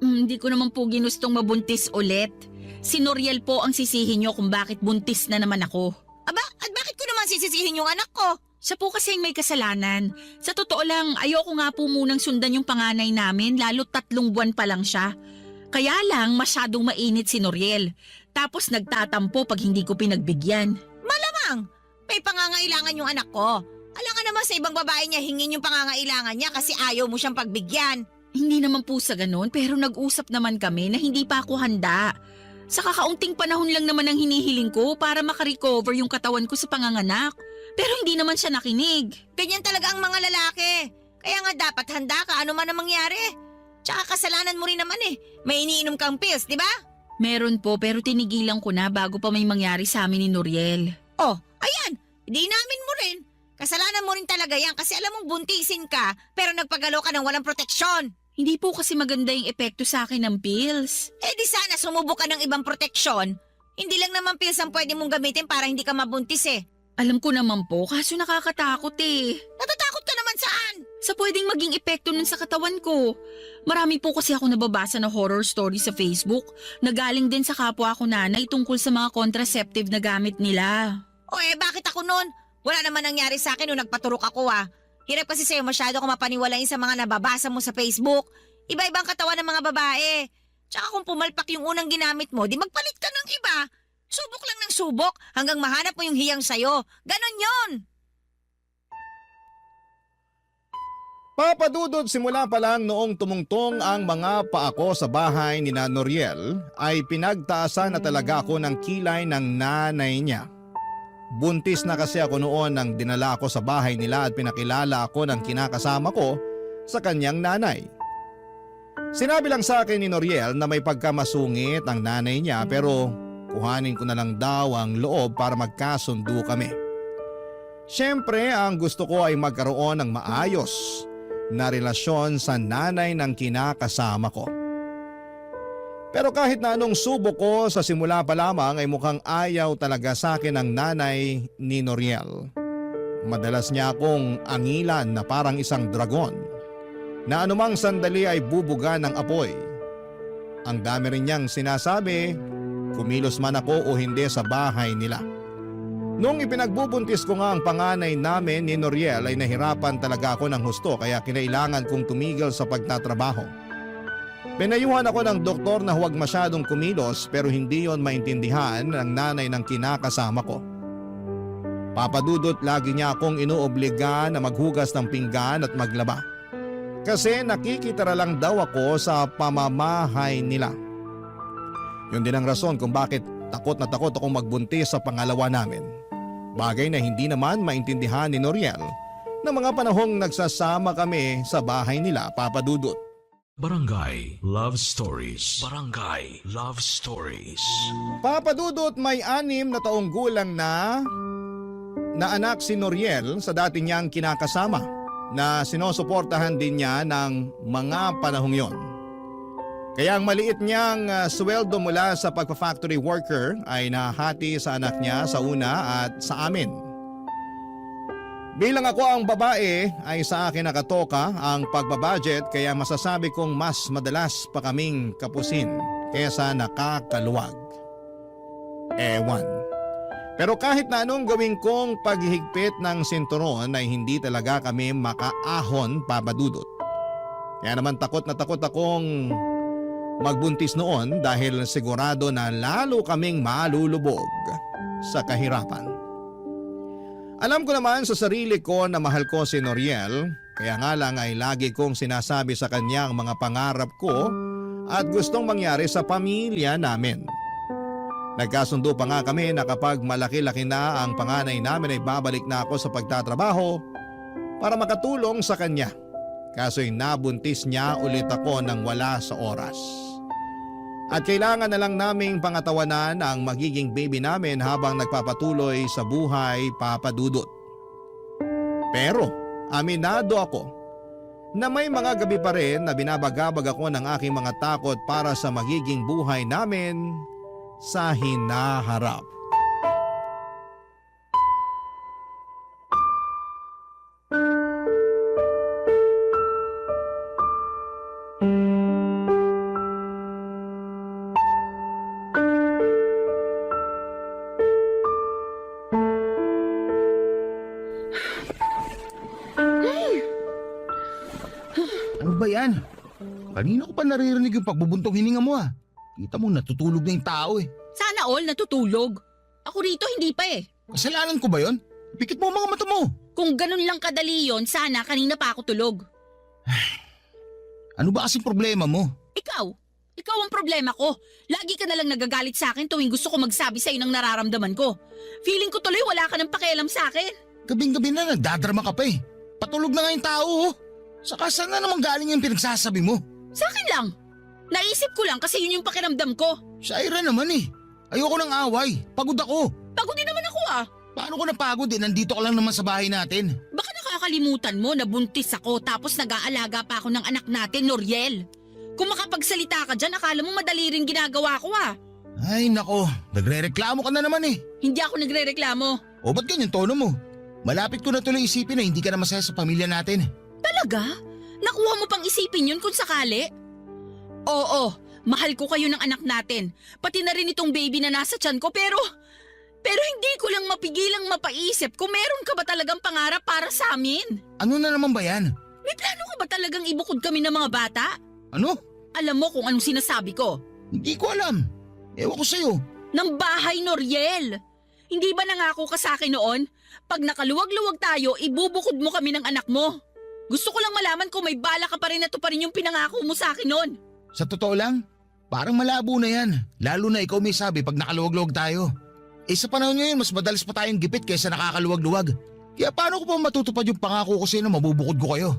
Hindi ko naman po ginustong mabuntis ulit. Si Noriel po ang sisihin niyo kung bakit buntis na naman ako. Aba, at bakit ko naman sisisihin yung anak ko? Siya po kasi yung may kasalanan. Sa totoo lang, ayoko nga po munang sundan yung panganay namin, lalo 3 buwan pa lang siya. Kaya lang, masyadong mainit si Noriel. Tapos nagtatampo pag hindi ko pinagbigyan. Malamang, may pangangailangan yung anak ko. Alam ka naman sa ibang babae niya hingin yung pangangailangan niya kasi ayaw mo siyang pagbigyan. Hindi naman po sa ganun, pero nag-usap naman kami na hindi pa ako handa. Sa kakaunting panahon lang naman ang hinihiling ko para makarecover yung katawan ko sa panganganak. Pero hindi naman siya nakinig. Ganyan talaga ang mga lalaki. Kaya nga dapat handa ka ano man ang mangyari. Tsaka kasalanan mo rin naman May iniinom kang pills, di ba? Meron po pero tinigilan ko na bago pa may mangyari sa amin ni Noriel. Oh, ayan. Hindi namin mo rin. Kasalanan mo rin talaga yan kasi alam mong buntisin ka pero nagpagalo ka ng walang proteksyon. Hindi po kasi maganda yung epekto sa akin ng pills. Di sana sumubok ka ng ibang proteksyon. Hindi lang naman pills ang pwede mong gamitin para hindi ka mabuntis Alam ko naman po, kaso nakakatakot Natatakot ka naman saan? Sa pwedeng maging epekto nun sa katawan ko. Marami po kasi ako nababasa na horror story sa Facebook na galing din sa kapwa ko nanay tungkol sa mga contraceptive na gamit nila. Bakit ako nun? Wala naman nangyari sa akin nung nagpaturok ako Hirap kasi sa'yo masyado kung mapaniwalain sa mga nababasa mo sa Facebook. Iba-ibang katawan ng mga babae. Tsaka kung pumalpak yung unang ginamit mo, di magpalit ka ng iba. Subok lang ng subok hanggang mahanap mo yung hiyang sayo. Ganon yon. Papadudod simula pa lang noong tumungtong ang mga paako sa bahay ni na Noriel ay pinagtaasan na talaga ako ng kilay ng nanay niya. Buntis na kasi ako noon nang dinala ako sa bahay nila at pinakilala ako ng kinakasama ko sa kanyang nanay. Sinabi lang sa akin ni Noriel na may pagkamasungit ang nanay niya pero kuhanin ko na lang daw ang loob para magkasundo kami. Siyempre ang gusto ko ay magkaroon ng maayos na relasyon sa nanay ng kinakasama ko. Pero kahit na anong subok ko sa simula pa lamang ay mukhang ayaw talaga sa akin ang nanay ni Noriel. Madalas niya akong angilan na parang isang dragon na anumang sandali ay bubuga ng apoy. Ang dami rin niyang sinasabi, kumilos man ako o hindi sa bahay nila. Nung ipinagbubuntis ko nga ang panganay namin ni Noriel ay nahirapan talaga ako ng husto kaya kinailangan kong tumigil sa pagtatrabaho. Pinayuhan ako ng doktor na huwag masyadong kumilos pero hindi yon maintindihan ng nanay ng kinakasama ko. Papadudot lagi niya akong inuobliga na maghugas ng pinggan at maglaba. Kasi nakikitara lang daw ako sa pamamahay nila. Yun din ang rason kung bakit takot na takot akong magbuntis sa pangalawa namin. Bagay na hindi naman maintindihan ni Noriel na mga panahong nagsasama kami sa bahay nila, Papadudot. Barangay Love Stories. Barangay Love Stories. Papadudot may 6 na taong gulang na anak si Noriel sa dati niyang kinakasama na sinusuportahan din niya ng mga panahong yon. Kaya ang maliit niyang sweldo mula sa pagpa-factory worker ay nahati sa anak niya sa una at sa amin. Bilang ako ang babae ay sa akin nakatoka ang pagbabudget kaya masasabi kong mas madalas pa kaming kapusin kesa nakakaluwag. Ewan. Pero kahit na anong gawin kong paghihigpit ng sinturon ay hindi talaga kami makaahon, Papa Dudut. Kaya naman takot na takot akong magbuntis noon dahil sigurado na lalo kaming malulubog sa kahirapan. Alam ko naman sa sarili ko na mahal ko si Noriel, kaya nga lang ay lagi kong sinasabi sa kanya ang mga pangarap ko at gustong mangyari sa pamilya namin. Nagkasundo pa nga kami na kapag malaki-laki na ang panganay namin ay babalik na ako sa pagtatrabaho para makatulong sa kanya. Kaso'y nabuntis niya ulit ako nang wala sa oras. At kailangan na lang naming pangatawanan ang magiging baby namin habang nagpapatuloy sa buhay, Papa Dudut. Pero aminado ako na may mga gabi pa rin na binabagabag ako ng aking mga takot para sa magiging buhay namin sa hinaharap. Ano ba yan? Kanina ko pa naririnig yung pagbubuntong hininga mo ah. Kita mo natutulog na yung tao eh. Sana all natutulog. Ako rito hindi pa eh. Kasalanan ko ba yon? Pikit mo ang mga mata mo. Kung ganun lang kadali yon, sana kanina pa ako tulog. Ano ba kasing problema mo? Ikaw ang problema ko. Lagi ka na lang nagagalit sa akin tuwing gusto ko magsabi sa'yo ng nararamdaman ko. Feeling ko tuloy wala ka ng pakialam sa akin. Gabing-gabi na nagdadrama ka pa eh. Patulog na nga yung tao oh. Saka saan na naman galing yung pinagsasabi mo? Sa akin lang. Naisip ko lang kasi yun yung pakiramdam ko. Shaira naman eh. Ayoko ng away. Pagod ako. Pagod din naman ako ah. Paano ko napagod eh? Nandito ka lang naman sa bahay natin. Baka nakakalimutan mo na buntis ako tapos nag-aalaga pa ako ng anak natin, Noriel. Kung makapagsalita ka dyan, akala mo madali rin ginagawa ko ah. Ay nako, nagre-reklamo ka na naman eh. Hindi ako nagre-reklamo. O ba't ganyan tono mo? Malapit ko na tuloy isipin na hindi ka na masaya sa pamilya natin. Talaga? Nakuha mo pang isipin yun kung sakali? Oo, mahal ko kayo ng anak natin. Pati na rin itong baby na nasa tiyan ko pero hindi ko lang mapigilang mapaisip kung meron ka ba talagang pangarap para sa amin. Ano na naman ba yan? May plano ka ba talagang ibukod kami ng mga bata? Ano? Alam mo kung anong sinasabi ko. Hindi ko alam. Ewan ko sa'yo. Ng bahay, Noriel. Hindi ba nangako ka sa akin noon? Pag nakaluwag-luwag tayo, ibubukod mo kami ng anak mo. Gusto ko lang malaman kung may bala ka pa rin na to pa rin yung pinangako mo sa akin noon. Sa totoo lang, parang malabo na yan. Lalo na ikaw may sabi pag nakaluwag-luwag tayo. Eh sa panahon ngayon, mas madalas pa tayong gipit kaysa nakakaluwag-luwag. Kaya paano ko pa matutupad yung pangako ko sa'yo na mabubukod ko kayo?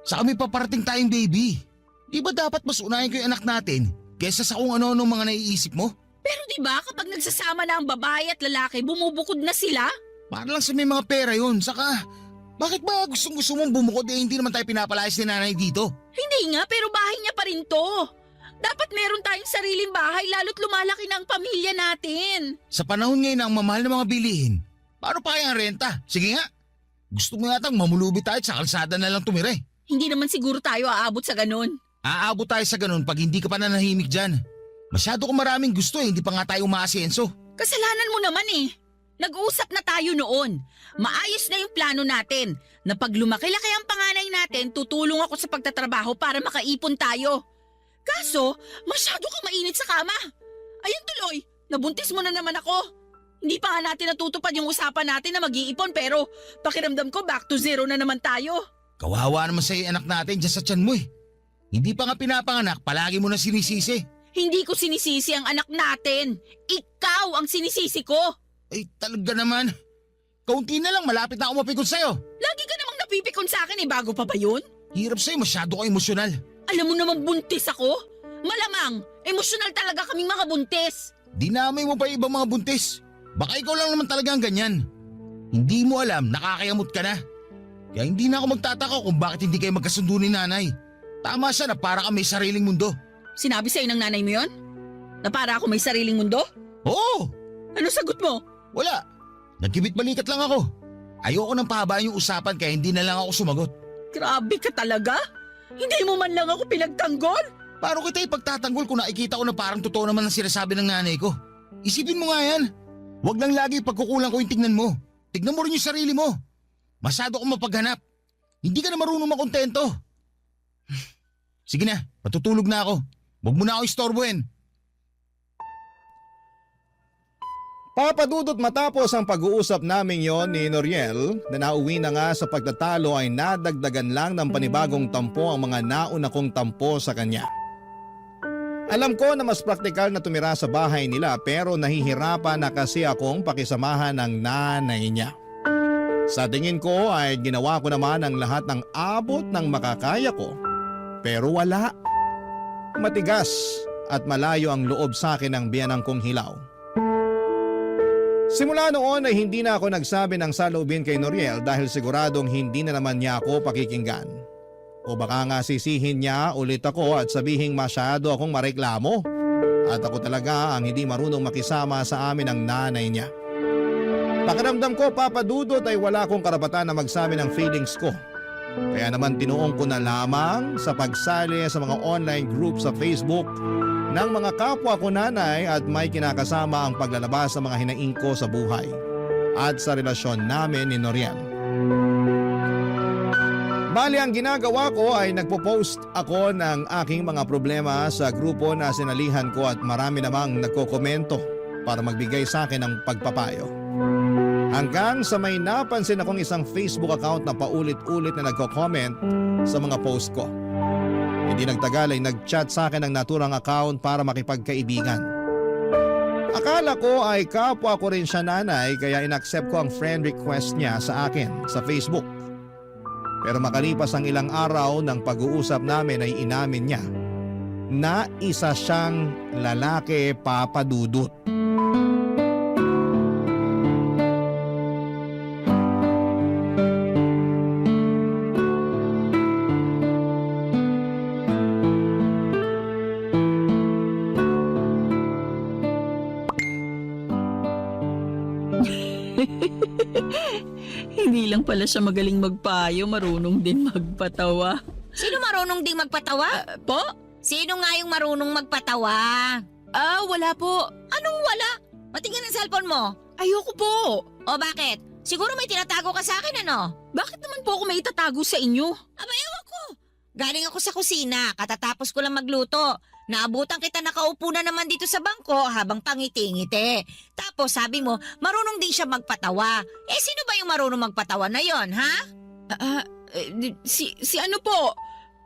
Saka may paparating tayong baby. Di ba dapat mas unahin ko yung anak natin kaysa sa kung ano-ano mga naiisip mo? Pero di ba kapag nagsasama na ang babae at lalaki, bumubukod na sila? Para lang sa may mga pera yun. Saka, bakit ba gusto mong bumukod eh hindi naman tayo pinapalayas ni nanay dito? Hindi nga, pero bahay niya pa rin to. Dapat meron tayong sariling bahay lalo't lumalaki na ang pamilya natin. Sa panahon ngayon na ang mamahal ng mga bilihin, paano pa kaya ang renta? Sige nga, gusto mo yatang mamulubi tayo at sa kalsada na lang tumira eh. Hindi naman siguro tayo aabot sa ganun. Aabot tayo sa ganun pag hindi ka pa nanahimik dyan. Masyado kong maraming gusto eh, hindi pa nga tayo umaasenso. Kasalanan mo naman eh. Nag-usap na tayo noon. Maayos na yung plano natin na pag lumaki-laki ang panganay natin, tutulong ako sa pagtatrabaho para makaipon tayo. Kaso, masyado kang mainit sa kama. Ayun tuloy, nabuntis mo na naman ako. Hindi pa nga natin natutupad yung usapan natin na mag-iipon pero pakiramdam ko back to zero na naman tayo. Kawawa naman sa'yo anak natin dyan sa tiyan mo eh. Hindi pa nga pinapanganak, palagi mo na sinisisi. Hindi ko sinisisi ang anak natin. Ikaw ang sinisisi ko. Ay talaga naman. Kaunti na lang, malapit na ako mapikon sa'yo. Lagi ka namang napipikon sa akin eh, bago pa ba yun? Hirap sa'yo, masyado ka emosyonal. Alam mo naman buntis ako? Malamang, emosyonal talaga kaming mga buntis. Dinamay mo pa yung ibang mga buntis. Baka ikaw lang naman talaga ang ganyan. Hindi mo alam, nakakayamot ka na. Kaya hindi na ako magtataka kung bakit hindi kayo magkasundo ni nanay. Tama siya na para ka may sariling mundo. Sinabi sa'yo ng nanay mo yon? Na para ako may sariling mundo? Oo! Ano sagot mo? Wala. Nagkibit balikat lang ako. Ayoko nang pahabaan yung usapan kaya hindi na lang ako sumagot. Grabe ka talaga? Hindi mo man lang ako pinagtanggol? Paano kita ipagtatanggol kung nakikita ko na parang totoo naman ang sinasabi ng nanay ko? Isipin mo nga yan. Huwag lang lagi pagkukulang ko yung tignan mo. Tignan mo rin yung sarili mo. Masyado akong mapaghanap. Hindi ka na marunong makontento. Sige na, matutulog na ako. Huwag mo na ako istorbohin. Papadudot matapos ang pag-uusap namin yon ni Noriel na nauwi na nga sa pagtatalo ay nadagdagan lang ng panibagong tampo ang mga nauna kong tampo sa kanya. Alam ko na mas praktikal na tumira sa bahay nila pero nahihirapan na kasi akong pakisamahan ng nanay niya. Sa tingin ko ay ginawa ko naman ang lahat ng abot ng makakaya ko pero wala. Matigas at malayo ang loob sa akin ng biyanang kong hilaw. Simula noon ay hindi na ako nagsabi ng saloobin kay Noriel dahil siguradong hindi na naman niya ako pakikinggan. O baka nga sisihin niya ulit ako at sabihing masyado akong mareklamo at ako talaga ang hindi marunong makisama sa amin ng nanay niya. Pakiramdam ko, Papa Dudut, ay wala akong karapatan na magsabi ng feelings ko. Kaya naman tinuong ko na lamang sa pagsali sa mga online group sa Facebook ng mga kapwa ko nanay at may kinakasama ang paglalabas sa mga hinaing ko sa buhay at sa relasyon namin ni Noriel. Bali ang ginagawa ko ay nagpo-post ako ng aking mga problema sa grupo na sinalihan ko at marami namang nagkokomento para magbigay sa akin ng pagpapayo. Hanggang sa may napansin akong isang Facebook account na paulit-ulit na nagko-comment sa mga post ko. Hindi nagtagal ay nag-chat sa akin ng naturang account para makipagkaibigan. Akala ko ay kapwa ko rin siya nanay kaya inaccept ko ang friend request niya sa akin sa Facebook. Pero makalipas ang ilang araw ng pag-uusap namin ay inamin niya na isa siyang lalaki, Papa Dudut. Hindi lang pala siya magaling magpayo, marunong din magpatawa. Sino marunong ding magpatawa? Po? Sino nga yung marunong magpatawa? Wala po. Anong wala? Matingin ang cellphone mo. Ayoko po. O bakit? Siguro may tinatago ka sa akin ano? Bakit naman po ako may itatago sa inyo? Aba, ewan ko. Galing ako sa kusina, katatapos ko lang magluto. Naabutan kita nakaupo na naman dito sa bangko habang pangiti-ngiti. Tapos sabi mo, marunong din siya magpatawa. Eh sino ba yung marunong magpatawa na yon, ha? Si ano po?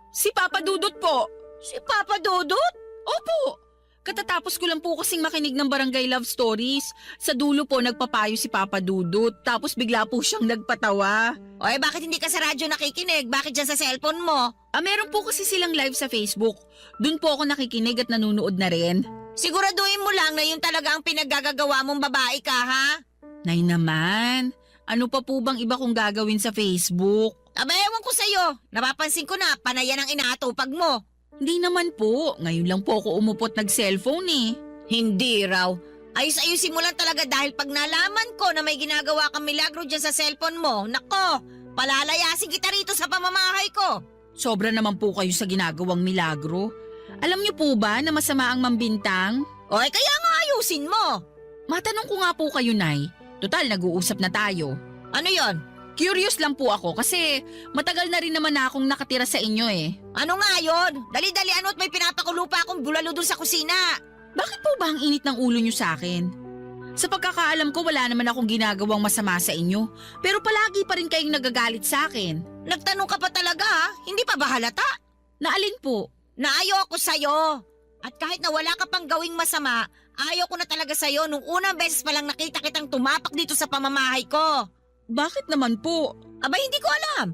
Si Papa Dudut po. Si Papa Dudut? Opo. Katatapos ko lang po kasing makinig ng Barangay Love Stories. Sa dulo po nagpapayo si Papa Dudut. Tapos bigla po siyang nagpatawa. O bakit hindi ka sa radyo nakikinig? Bakit dyan sa cellphone mo? Meron po kasi silang live sa Facebook. Doon po ako nakikinig at nanonood na rin. Siguraduhin mo lang na yun talaga ang pinaggagawa mong babae ka, ha? Nay naman, ano pa po bang iba kong gagawin sa Facebook? Aba, ewan ko sa'yo. Napapansin ko na, panayan ang inaatupag mo. Hindi naman po. Ngayon lang po ako umupot nag-cellphone eh. Hindi raw. Ayos-ayusin mo lang talaga dahil pag nalaman ko na may ginagawa kang milagro dyan sa cellphone mo, nako, palalayasin kita rito sa pamamahay ko. Sobra naman po kayo sa ginagawang milagro. Alam niyo po ba na masama ang mambintang? Kaya nga ayusin mo. Matanong ko nga po kayo, Nay. Total, nag-uusap na tayo. Ano yon? Curious lang po ako kasi matagal na rin naman na akong nakatira sa inyo eh. Ano nga yon? Dali-dali ano at may pinapakulo pa akong bulalo dun sa kusina. Bakit po ba ang init ng ulo niyo sa akin? Sa pagkakaalam ko wala naman akong ginagawang masama sa inyo. Pero palagi pa rin kayong nagagalit sa akin. Nagtanong ka pa talaga ha? Hindi pa ba halata? Naalin po? Na ayoko sa'yo. At kahit na wala ka pang gawing masama, ayaw ko na talaga sa'yo nung unang beses pa lang nakita kitang tumapak dito sa pamamahay ko. Bakit naman po? Aba, hindi ko alam.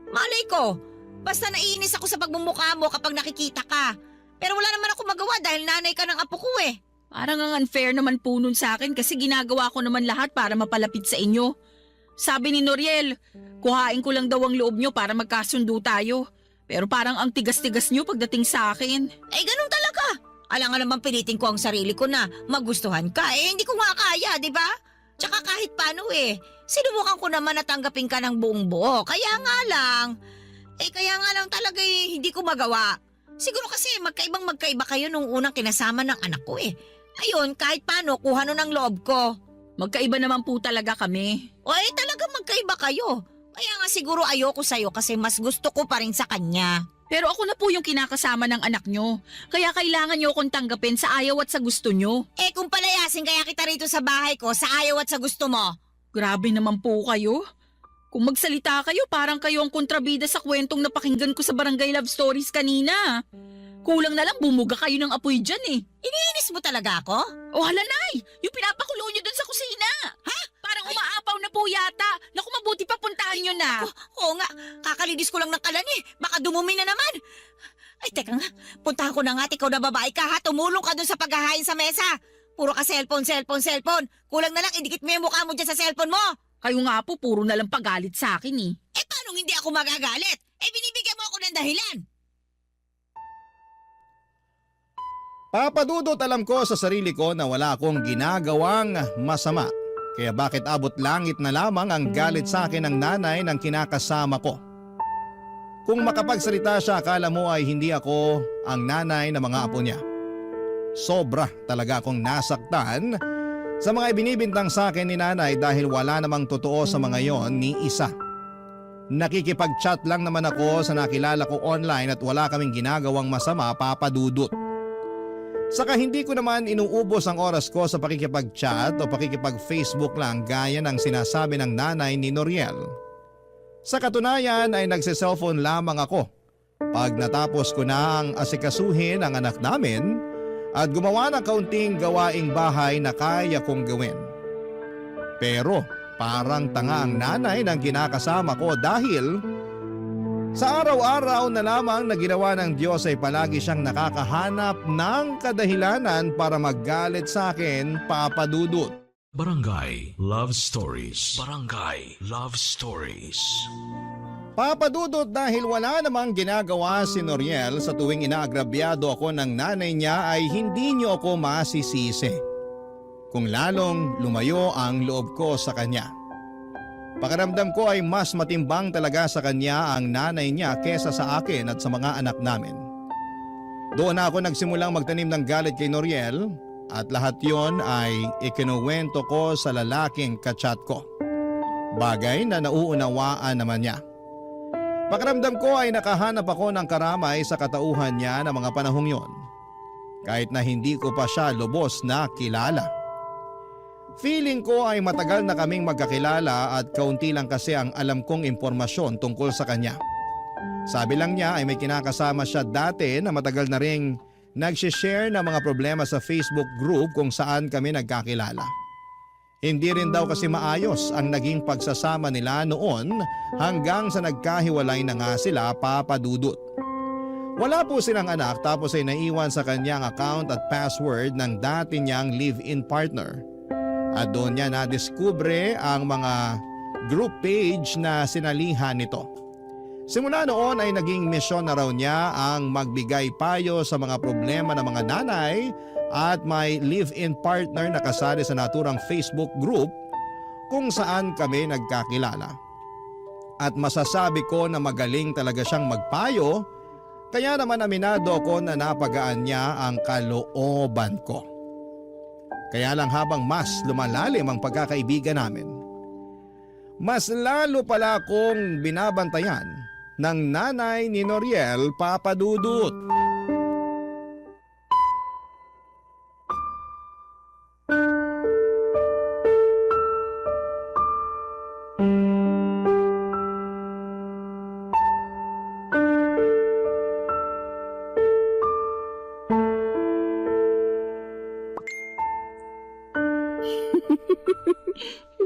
Malay ko. Basta naiinis ako sa pagmumukha mo kapag nakikita ka. Pero wala naman ako magawa dahil nanay ka ng apo ko eh. Parang ang unfair naman po nun sa akin kasi ginagawa ko naman lahat para mapalapit sa inyo. Sabi ni Noriel, kuhain ko lang daw ang loob nyo para magkasundo tayo. Pero parang ang tigas-tigas nyo pagdating sa akin. Eh, ganun talaga. Alam nga naman pilitin ko ang sarili ko na magustuhan ka. Eh, hindi ko nga kaya, di ba? Tsaka kahit paano sinubukan ko naman na tanggapin ka ng buong buo. Kaya nga lang talaga hindi ko magawa. Siguro kasi magkaiba kayo nung unang kinasama ng anak ko eh. Ayun, kahit paano, kuha nun ang loob ko. Magkaiba naman po talaga kami. O eh, talagang magkaiba kayo. Kaya nga siguro ayoko sa'yo kasi mas gusto ko pa rin sa kanya. Pero ako na po yung kinakasama ng anak nyo. Kaya kailangan nyo akong tanggapin sa ayaw at sa gusto nyo. Eh kung palayasin kaya kita rito sa bahay ko sa ayaw at sa gusto mo. Grabe naman po kayo. Kung magsalita kayo, parang kayo ang kontrabida sa kwentong napakinggan ko sa Barangay Love Stories kanina. Kulang na lang bumuga kayo ng apoy dyan eh. Iniinis mo talaga ako? O hala, Nay! Yung pinapakulo nyo dun sa kusina! Ha? Parang umaapaw na po yata. Naku, mabuti pa puntahan nyo na. Oo nga, kakalinis ko lang ng kalan eh. Baka dumumi na naman. Ay, teka nga. Puntahan ko na nga, ikaw na babae ka ha. Tumulong ka dun sa paghahain sa mesa. Puro ka cellphone. Kulang na lang, idikit mo yung mukha mo dyan sa cellphone mo. Kayo nga po, puro na lang pagalit sa akin eh. Eh, paano hindi ako magagalit? Eh, binibigyan mo ako ng dahilan. Papadudot alam ko sa sarili ko na wala akong ginagawang masama. Kaya bakit abot langit na lamang ang galit sa akin ng nanay ng kinakasama ko? Kung makapagsalita siya, akala mo ay hindi ako ang nanay ng mga apo niya. Sobra talaga akong nasaktan sa mga ibinibintang sa akin ni nanay dahil wala namang totoo sa mga yon ni isa. Nakikipag-chat lang naman ako sa nakilala ko online at wala kaming ginagawang masama, papadudot. Saka hindi ko naman inuubos ang oras ko sa pakikipag-chat o pakikipag-Facebook lang gaya ng sinasabi ng nanay ni Noriel. Sa katunayan ay nagse-cellphone lamang ako pag natapos ko na ang asikasuhin ang anak namin at gumawa ng kaunting gawaing bahay na kaya kong gawin. Pero parang tanga ang nanay ng kinakasama ko dahil sa araw-araw na lamang na ginawa ng Diyos ay palagi siyang nakakahanap ng kadahilanan para maggalit sa akin, papadudot. Barangay Love Stories. Barangay Love Stories. Papadudot dahil wala namang ginagawa si Noriel sa tuwing inaagrabyado ako ng nanay niya ay hindi niyo ako masisisi. Kung lalong lumayo ang loob ko sa kanya. Pakiramdam ko ay mas matimbang talaga sa kanya ang nanay niya kesa sa akin at sa mga anak namin. Doon na ako nagsimulang magtanim ng galit kay Noriel at lahat yon ay ikinuwento ko sa lalaking kachat ko. Bagay na nauunawaan naman niya. Pakiramdam ko ay nakahanap ako ng karamay sa katauhan niya ng mga panahong yon. Kahit na hindi ko pa siya lubos na kilala. Feeling ko ay matagal na kaming magkakilala at kaunti lang kasi ang alam kong impormasyon tungkol sa kanya. Sabi lang niya ay may kinakasama siya dati na matagal na ring nagsishare ng mga problema sa Facebook group kung saan kami nagkakilala. Hindi rin daw kasi maayos ang naging pagsasama nila noon hanggang sa nagkahiwalay na nga sila, papadudot. Wala po silang anak tapos ay naiwan sa kanyang account at password ng dati niyang live-in partner. At doon niya nadiskubre ang mga group page na sinalihan nito. Simula noon ay naging misyon na raw niya ang magbigay payo sa mga problema ng mga nanay at may live-in partner na kasali sa naturang Facebook group kung saan kami nagkakilala. At masasabi ko na magaling talaga siyang magpayo, kaya naman aminado ko na napagaan niya ang kalooban ko. Kaya lang habang mas lumalalim ang pagkakaibigan namin, mas lalo pala akong binabantayan ng nanay ni Noriel, papadudot.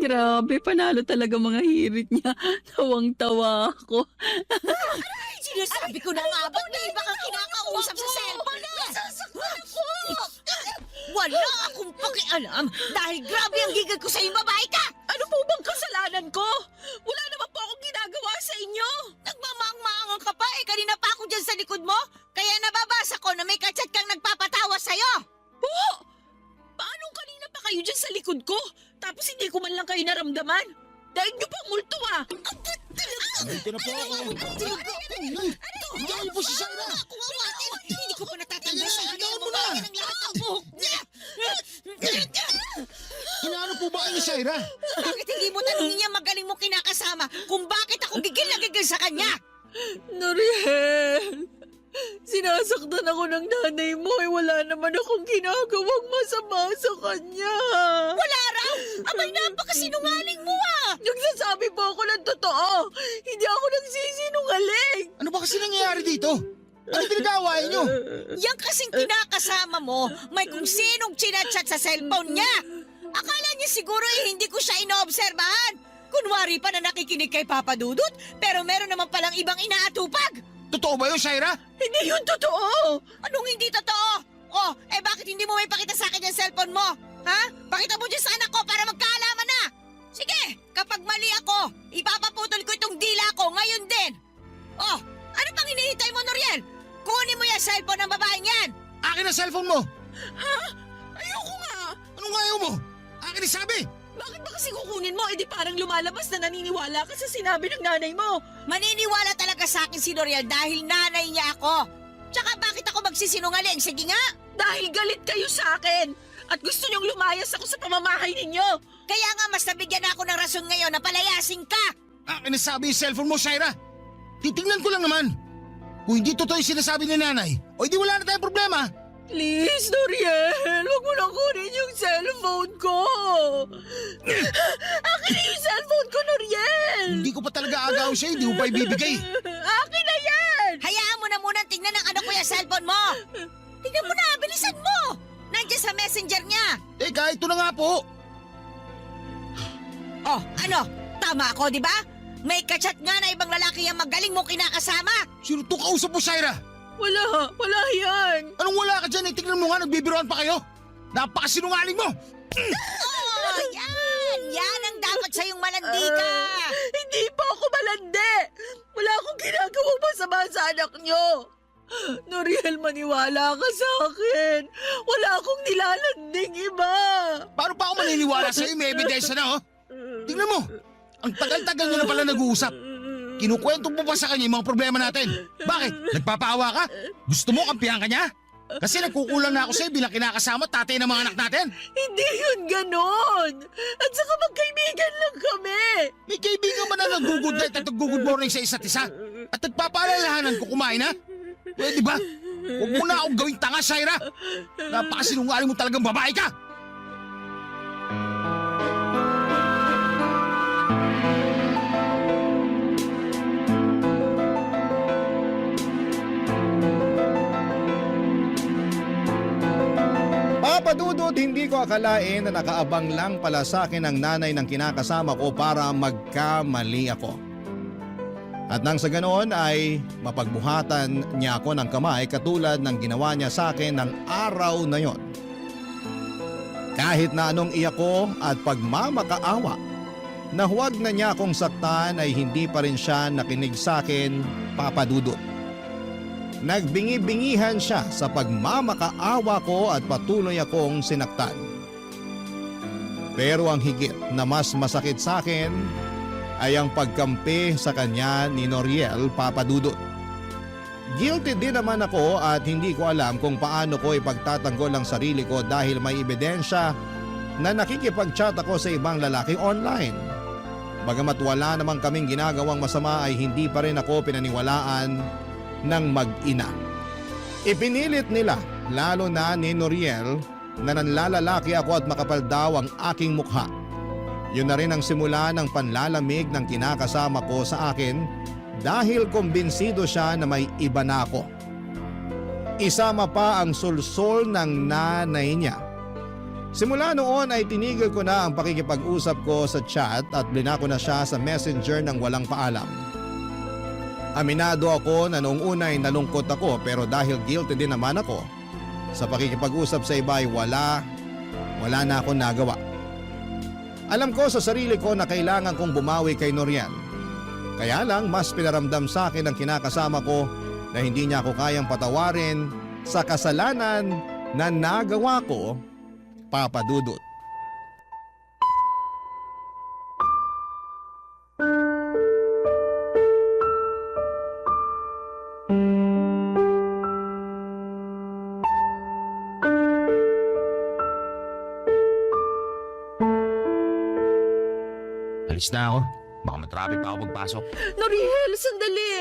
Grabe, panalo talaga mga hirit niya. Tawang-tawa ako. Sinasabi ko na nga, ba't may iba kang kinakausap sa cellphone? Nasasaktan ako! Wala akong pakialam dahil grabe ang gigil ko sa'yo, babae ka! Ano po bang kasalanan ko? Wala naman po akong ginagawa sa inyo. Nagmamaang-maangan ka pa eh, kanina pa ako dyan sa likod mo. Kaya nababasa ko na may kachat kang nagpapatawa sa'yo. Po! Paano kanina pa kayo dyan sa likod ko? Tapos hindi ko man lang kayo naramdaman. Dahil niyo pang multo ah. Dito na po ako. Hindi ako po si Sarah. Yan ang lahat ng buhok niya! Inaano po ba kayo ni Shaira? Bakit hindi mo tanongin niya magaling mo kinakasama kung bakit ako gigil na gigil sa kanya? Noriel, sinasaktan ako ng nanay mo wala naman akong ginagawang masama sa kanya. Wala raw! Abay, napakasinungaling mo ah! Nagsasabi po ako ng totoo. Hindi ako nagsisinungaling. Ano ba kasi nangyayari dito? Ano pinag-aawayan nyo? Yan kasing kinakasama mo, may kung sinong chinachat sa cellphone niya. Akala niya siguro hindi ko siya inoobserbahan. Kunwari pa na nakikinig kay Papa Dudut, pero meron naman palang ibang inaatupag. Totoo ba yun, Shaira? Hindi yun totoo. Anong hindi totoo? Oh, bakit hindi mo may pakita sa akin yung cellphone mo? Ha? Pakita mo dyan sa anak ko para magkaalaman na. Sige, kapag mali ako, ipapaputol ko itong dila ko ngayon din. Oh, ano pang hinihintay mo, Noriel? Kunin mo yung cellphone ng babaeng yan. Akin ang cellphone mo! Ayoko nga. Anong ayaw mo? Akin ang sabi! Bakit ba kasi kukunin mo? Di parang lumalabas na naniniwala ka sa sinabi ng nanay mo. Maniniwala talaga sa akin si Noriel dahil nanay niya ako. Tsaka bakit ako magsisinungaling? Sige nga. Dahil galit kayo sa akin. At gusto niyong lumayas ako sa pamamahay ninyo. Kaya nga mas nabigyan ako ng rason ngayon na palayasin ka. Akin ang sabi yung cellphone mo, Shaira! Titingnan ko lang naman. Kung hindi totoo yung sinasabi ni nanay, o hindi wala na tayong problema. Please, Noriel, huwag mo na kunin yung cellphone ko. Akin na yung cellphone ko, Noriel. Hindi ko pa talaga agawin sa'yo, hindi mo pa ibibigay. Akin na yan. Hayaan mo na muna tingnan ng anak ko yung cellphone mo. Tingnan mo na, bilisan mo. Nandiyan sa messenger niya. Teka, ito na nga po. Oh, ano? Tama ako, di ba? May kachat nga na ibang lalaki yung magaling mo kinakasama. Sino to kausap mo, Shaira? Wala yan. Anong wala ka dyan? Tingnan mo nga, nagbibiroan pa kayo. Napakasinungaling mo! Oh, yan ang dapat sa'yong malandi ka. Hindi pa ako malandi. Wala akong ginagawang masama sa anak niyo. Noriel, maniwala ka sa akin. Wala akong nilalanding iba. Paano pa ako maniniwala sa'yo? May ebidensya na, oh. Tingnan mo, ang tagal-tagal nyo na pala nag-uusap. Kinukwento mo pa sa kanya yung mga problema natin. Bakit? Nagpapaawa ka? Gusto mo kampihan ka niya? Kasi nagkukulang na ako sa'yo bilang kinakasama tatay ng mga anak natin. Hindi yun ganon. At saka magkaibigan lang kami. May kaibigan ba na nag-good night at nag-good morning sa isa't isa? At nagpapaalalahanan ko kumain, ha? Pwede ba? Huwag mo na akong gawing tanga, Shaira. Napakasinungaling mo talagang babae ka. Papadudod, hindi ko akalain na nakaabang lang pala sa akin ang nanay ng kinakasama ko para magkamali ako. At nang sa ganoon ay mapagbuhatan niya ako ng kamay katulad ng ginawa niya sa akin ng araw na yon. Kahit na anong iyak ko at pagmamakaawa na huwag na niya akong saktan ay hindi pa rin siya nakinig sa akin, Papadudod. Nagbingi-bingihan siya sa pagmamakaawa ko at patuloy akong sinaktan. Pero ang higit na mas masakit sa akin ay ang pagkampi sa kanya ni Noriel, Papadudod. Guilty din naman ako at hindi ko alam kung paano ko ipagtatanggol ang sarili ko dahil may ebidensya na nakikipag-chat ako sa ibang lalaki online. Bagamat wala namang kaming ginagawang masama ay hindi pa rin ako pinaniwalaan ng mag-ina. Ipinilit nila, lalo na ni Noriel, na nanlalalaki ako at makapal daw ang aking mukha. Yun na rin ang simula ng panlalamig ng kinakasama ko sa akin dahil kumbinsido siya na may iba na ako. Isama pa ang sulsol ng nanay niya. Simula noon ay tinigil ko na ang pakikipag-usap ko sa chat at blinako na siya sa messenger ng walang paalam. Aminado ako na noong una ay nalungkot ako pero dahil guilty din naman ako sa pakikipag-usap sa iba ay wala na akong nagawa. Alam ko sa sarili ko na kailangan kong bumawi kay Noriel. Kaya lang mas pinaramdam sa akin ang kinakasama ko na hindi niya ako kayang patawarin sa kasalanan na nagawa ko, Papadudod. Alis na ako. Baka matraffic pa ako pagpasok. Noriel, sandali.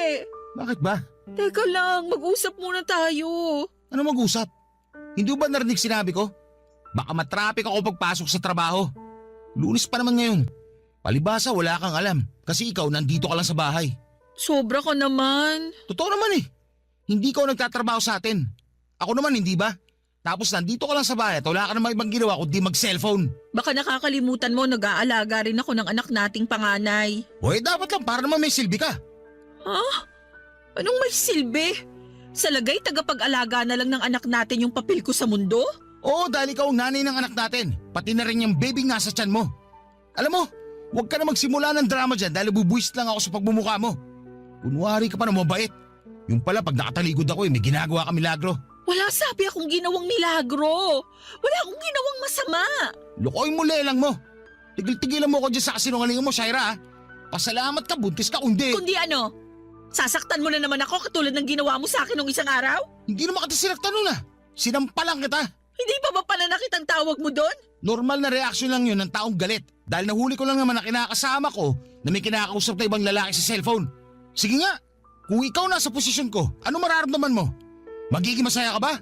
Bakit ba? Teka lang, mag-usap muna tayo. Ano mag-usap? Hindi ba narinig sinabi ko? Baka matraffic ako pagpasok sa trabaho. Lunes pa naman ngayon. Palibasa wala kang alam kasi ikaw nandito ka lang sa bahay. Sobra ka naman. Totoo naman eh. Hindi ka nagtatrabaho sa atin. Ako naman hindi ba? Tapos nandito ka lang sa bahay at wala ka namang ibang ginawa kundi mag-cellphone. Baka nakakalimutan mo, nag-aalaga rin ako ng anak nating panganay. O dapat lang para naman may silbi ka. Ha? Anong may silbi? Sa lagay, tagapag-alaga na lang ng anak natin yung papel ko sa mundo? Oo, dahil ikaw ang nanay ng anak natin. Pati na rin yung baby nasa tiyan mo. Alam mo, huwag ka na magsimula ng drama dyan dahil bubuwis lang ako sa pagmumukha mo. Kunwari ka pa na mabait. Yung pala pag nakataligod ako may ginagawa ka milagro. Wala sabi akong ginawang milagro. Wala akong ginawang masama. Lukoy mo lelang mo. Tigil-tigilan mo ko dyan sa kasinungalingan mo, Shaira. Pasalamat ka, buntis ka, kundi. Kundi ano? Sasaktan mo na naman ako katulad ng ginawa mo sa akin nung isang araw? Hindi naman kita sinaktan nun ah. Sinampalang kita. Hindi pa ba pananakit ang tawag mo doon? Normal na reaksyon lang yun ng taong galit. Dahil nahuli ko lang naman na kinakasama ko na may kinakausap na ibang lalaki sa cellphone. Sige nga, kung ikaw nasa posisyon ko, ano mararamdaman mo? Magiging masaya ka ba?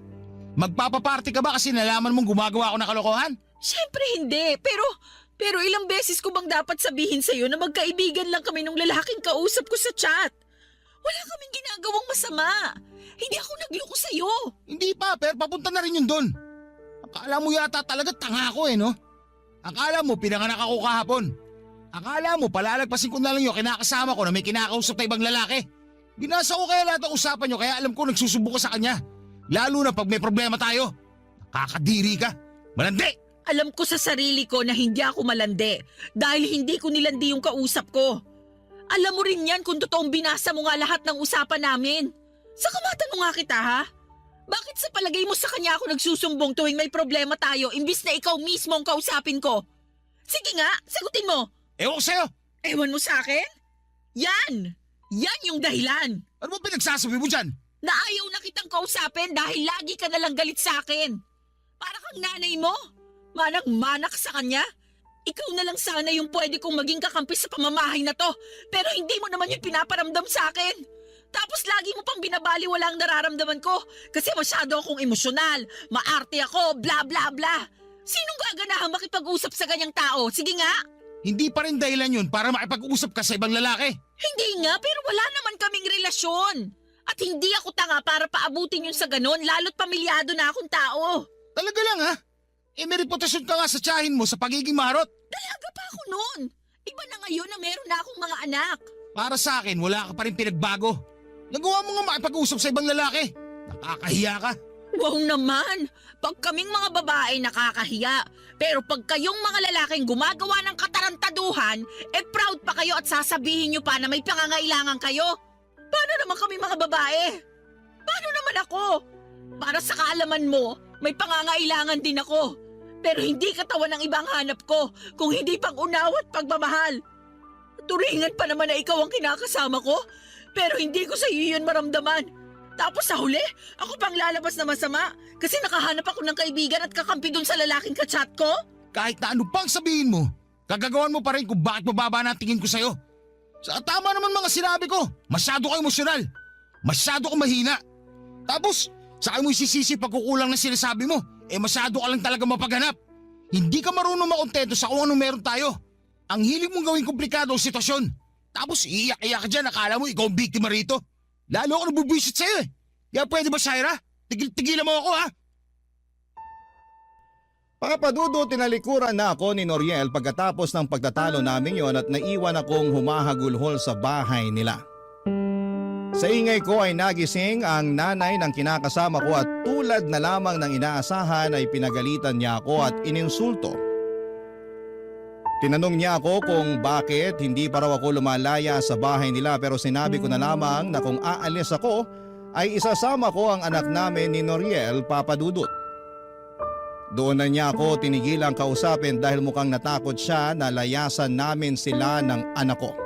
Magpapaparty ka ba kasi nalaman mong gumagawa ako ng kalokohan? Siyempre hindi, pero ilang beses ko bang dapat sabihin sa'yo na magkaibigan lang kami nung lalaking kausap ko sa chat? Wala kaming ginagawang masama. Hindi ako nagloko sa'yo. Hindi pa, pero papunta na rin yun doon. Akala mo yata talaga tanga ako no? Akala mo pinanganak ako kahapon. Akala mo palalagpasin ko na lang yung kinakasama ko na may kinakausap na ibang lalaki. Binasa ko kaya lahat ng usapan nyo kaya alam ko nagsusubo ka sa kanya. Lalo na pag may problema tayo. Nakakadiri ka. Malandi! Alam ko sa sarili ko na hindi ako malandi dahil hindi ko nilandi yung kausap ko. Alam mo rin yan kung totoong binasa mo nga lahat ng usapan namin. Saka matanong nga kita ha? Bakit sa palagay mo sa kanya ako nagsusumbong tuwing may problema tayo imbis na ikaw mismo ang kausapin ko? Sige nga, sagutin mo. Ewan ko sa'yo! Ewan mo sa akin? Yan! Yan yung dahilan. Ano ba pinagsasabi mo dyan? Na ayaw na kitang kausapin dahil lagi ka nalang galit sa akin. Para kang nanay mo. Manang-manak sa kanya. Ikaw na lang sana yung pwede kong maging kakampi sa pamamahay na to. Pero hindi mo naman yung pinaparamdam sa akin. Tapos lagi mo pang binabali wala ang nararamdaman ko. Kasi masyado akong emosyonal. Maarte ako, bla bla bla. Sinong gaganahan makipag-usap sa ganyang tao? Sige nga. Hindi pa rin dahilan yun para makipag-usap ka sa ibang lalaki. Hindi nga, pero wala naman kaming relasyon. At hindi ako tanga para paabutin yun sa ganon, lalo't pamilyado na akong tao. Talaga lang ha? May reputasyon ka nga sa tiyahin mo sa pagiging marot. Dalaga pa ako noon. Iba na ngayon na meron na akong mga anak. Para sa akin, wala ka pa rin pinagbago. Nagawa mo nga makipag-usap sa ibang lalaki. Nakakahiya ka. Wow naman, pag kaming mga babae nakakahiya. Pero pag kayong mga lalaking gumagawa ng katarantaduhan, proud pa kayo at sasabihin nyo pa na may pangangailangan kayo. Paano naman kami mga babae? Paano naman ako? Para sa kaalaman mo, may pangangailangan din ako. Pero hindi katawan ng ibang hanap ko, kung hindi pang-unawa at pagmamahal. Turingan pa naman na ikaw ang kinakasama ko, pero hindi ko sa iyo yun maramdaman. Tapos sa huli, ako pang lalabas na masama kasi nakahanap ako ng kaibigan at kakampi dun sa lalaking kachat ko? Kahit na ano pang sabihin mo, gagagawan mo pa rin kung bakit mababa na ang tingin ko sa'yo. Sa tama naman mga sinabi ko, masyado ka emosyonal. Masyado ka mahina. Tapos, saka mo isisisi pagkukulang na sinasabi mo, masyado ka lang talaga mapaghanap. Hindi ka marunong makontento sa kung anong meron tayo. Ang hilig mong gawing komplikado ang sitwasyon. Tapos iiyak-iyak ka dyan, akala mo ikaw ang biktima rito. Lalo ako nabubwisit sa'yo Kaya pwede ba, Shaira? Tigil-tigilan mo ako ha? Papadudo, tinalikuran na ako ni Noriel pagkatapos ng pagtatalo namin yon at naiwan akong humahagulhol sa bahay nila. Sa ingay ko ay nagising ang nanay ng kinakasama ko at tulad na lamang ng inaasahan ay pinagalitan niya ako at ininsulto. Tinanong niya ako kung bakit hindi pa raw ako lumalaya sa bahay nila pero sinabi ko na lamang na kung aalis ako ay isasama ko ang anak namin ni Noriel, Papadudot. Doon na niya ako tinigilang kausapin dahil mukhang natakot siya na layasan namin sila ng anak ko.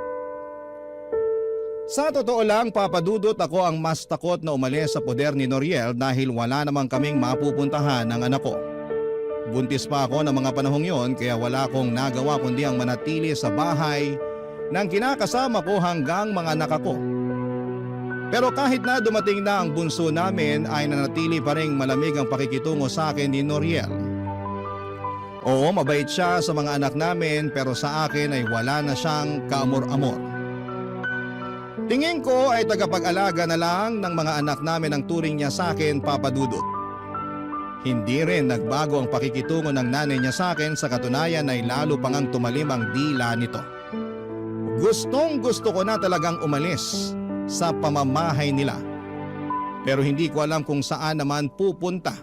Sa totoo lang, Papadudot, ako ang mas takot na umalis sa poder ni Noriel dahil wala namang kaming mapupuntahan ng anak ko. Buntis pa ako ng mga panahong yon kaya wala akong nagawa kundi ang manatili sa bahay ng kinakasama ko hanggang mga anak ako. Pero kahit na dumating na ang bunso namin ay nanatili pa ring malamig ang pakikitungo sa akin ni Noriel. Oo, mabait siya sa mga anak namin pero sa akin ay wala na siyang kaamor-amor. Tingin ko ay tagapag-alaga na lang ng mga anak namin ang turing niya sa akin, Papa Dudut. Hindi rin nagbago ang pakikitungo ng nanay niya sa akin, sa katunayan ay lalo pang ang tumalim ang dila nito. Gustong gusto ko na talagang umalis sa pamamahay nila. Pero hindi ko alam kung saan naman pupunta.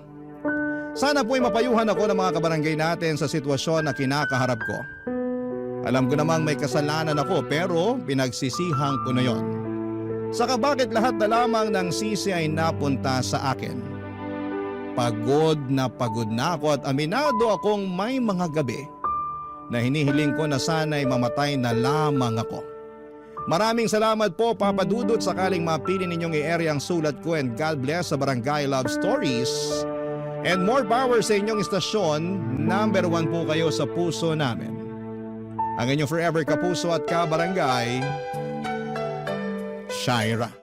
Sana po'y mapayuhan ako ng mga kabarangay natin sa sitwasyon na kinakaharap ko. Alam ko namang may kasalanan ako pero pinagsisihan ko na yon. Saka bakit lahat na lamang ng sisi ay napunta sa akin? Pagod na ako at aminado akong may mga gabi na hinihiling ko na sana'y mamatay na lamang ako. Maraming salamat po, Papa Dudut, sakaling mapili ninyong i-area ang sulat ko, and God bless sa Barangay Love Stories. And more power sa inyong istasyon, number 1 po kayo sa puso namin. Ang inyong forever kapuso at kabarangay, Shaira.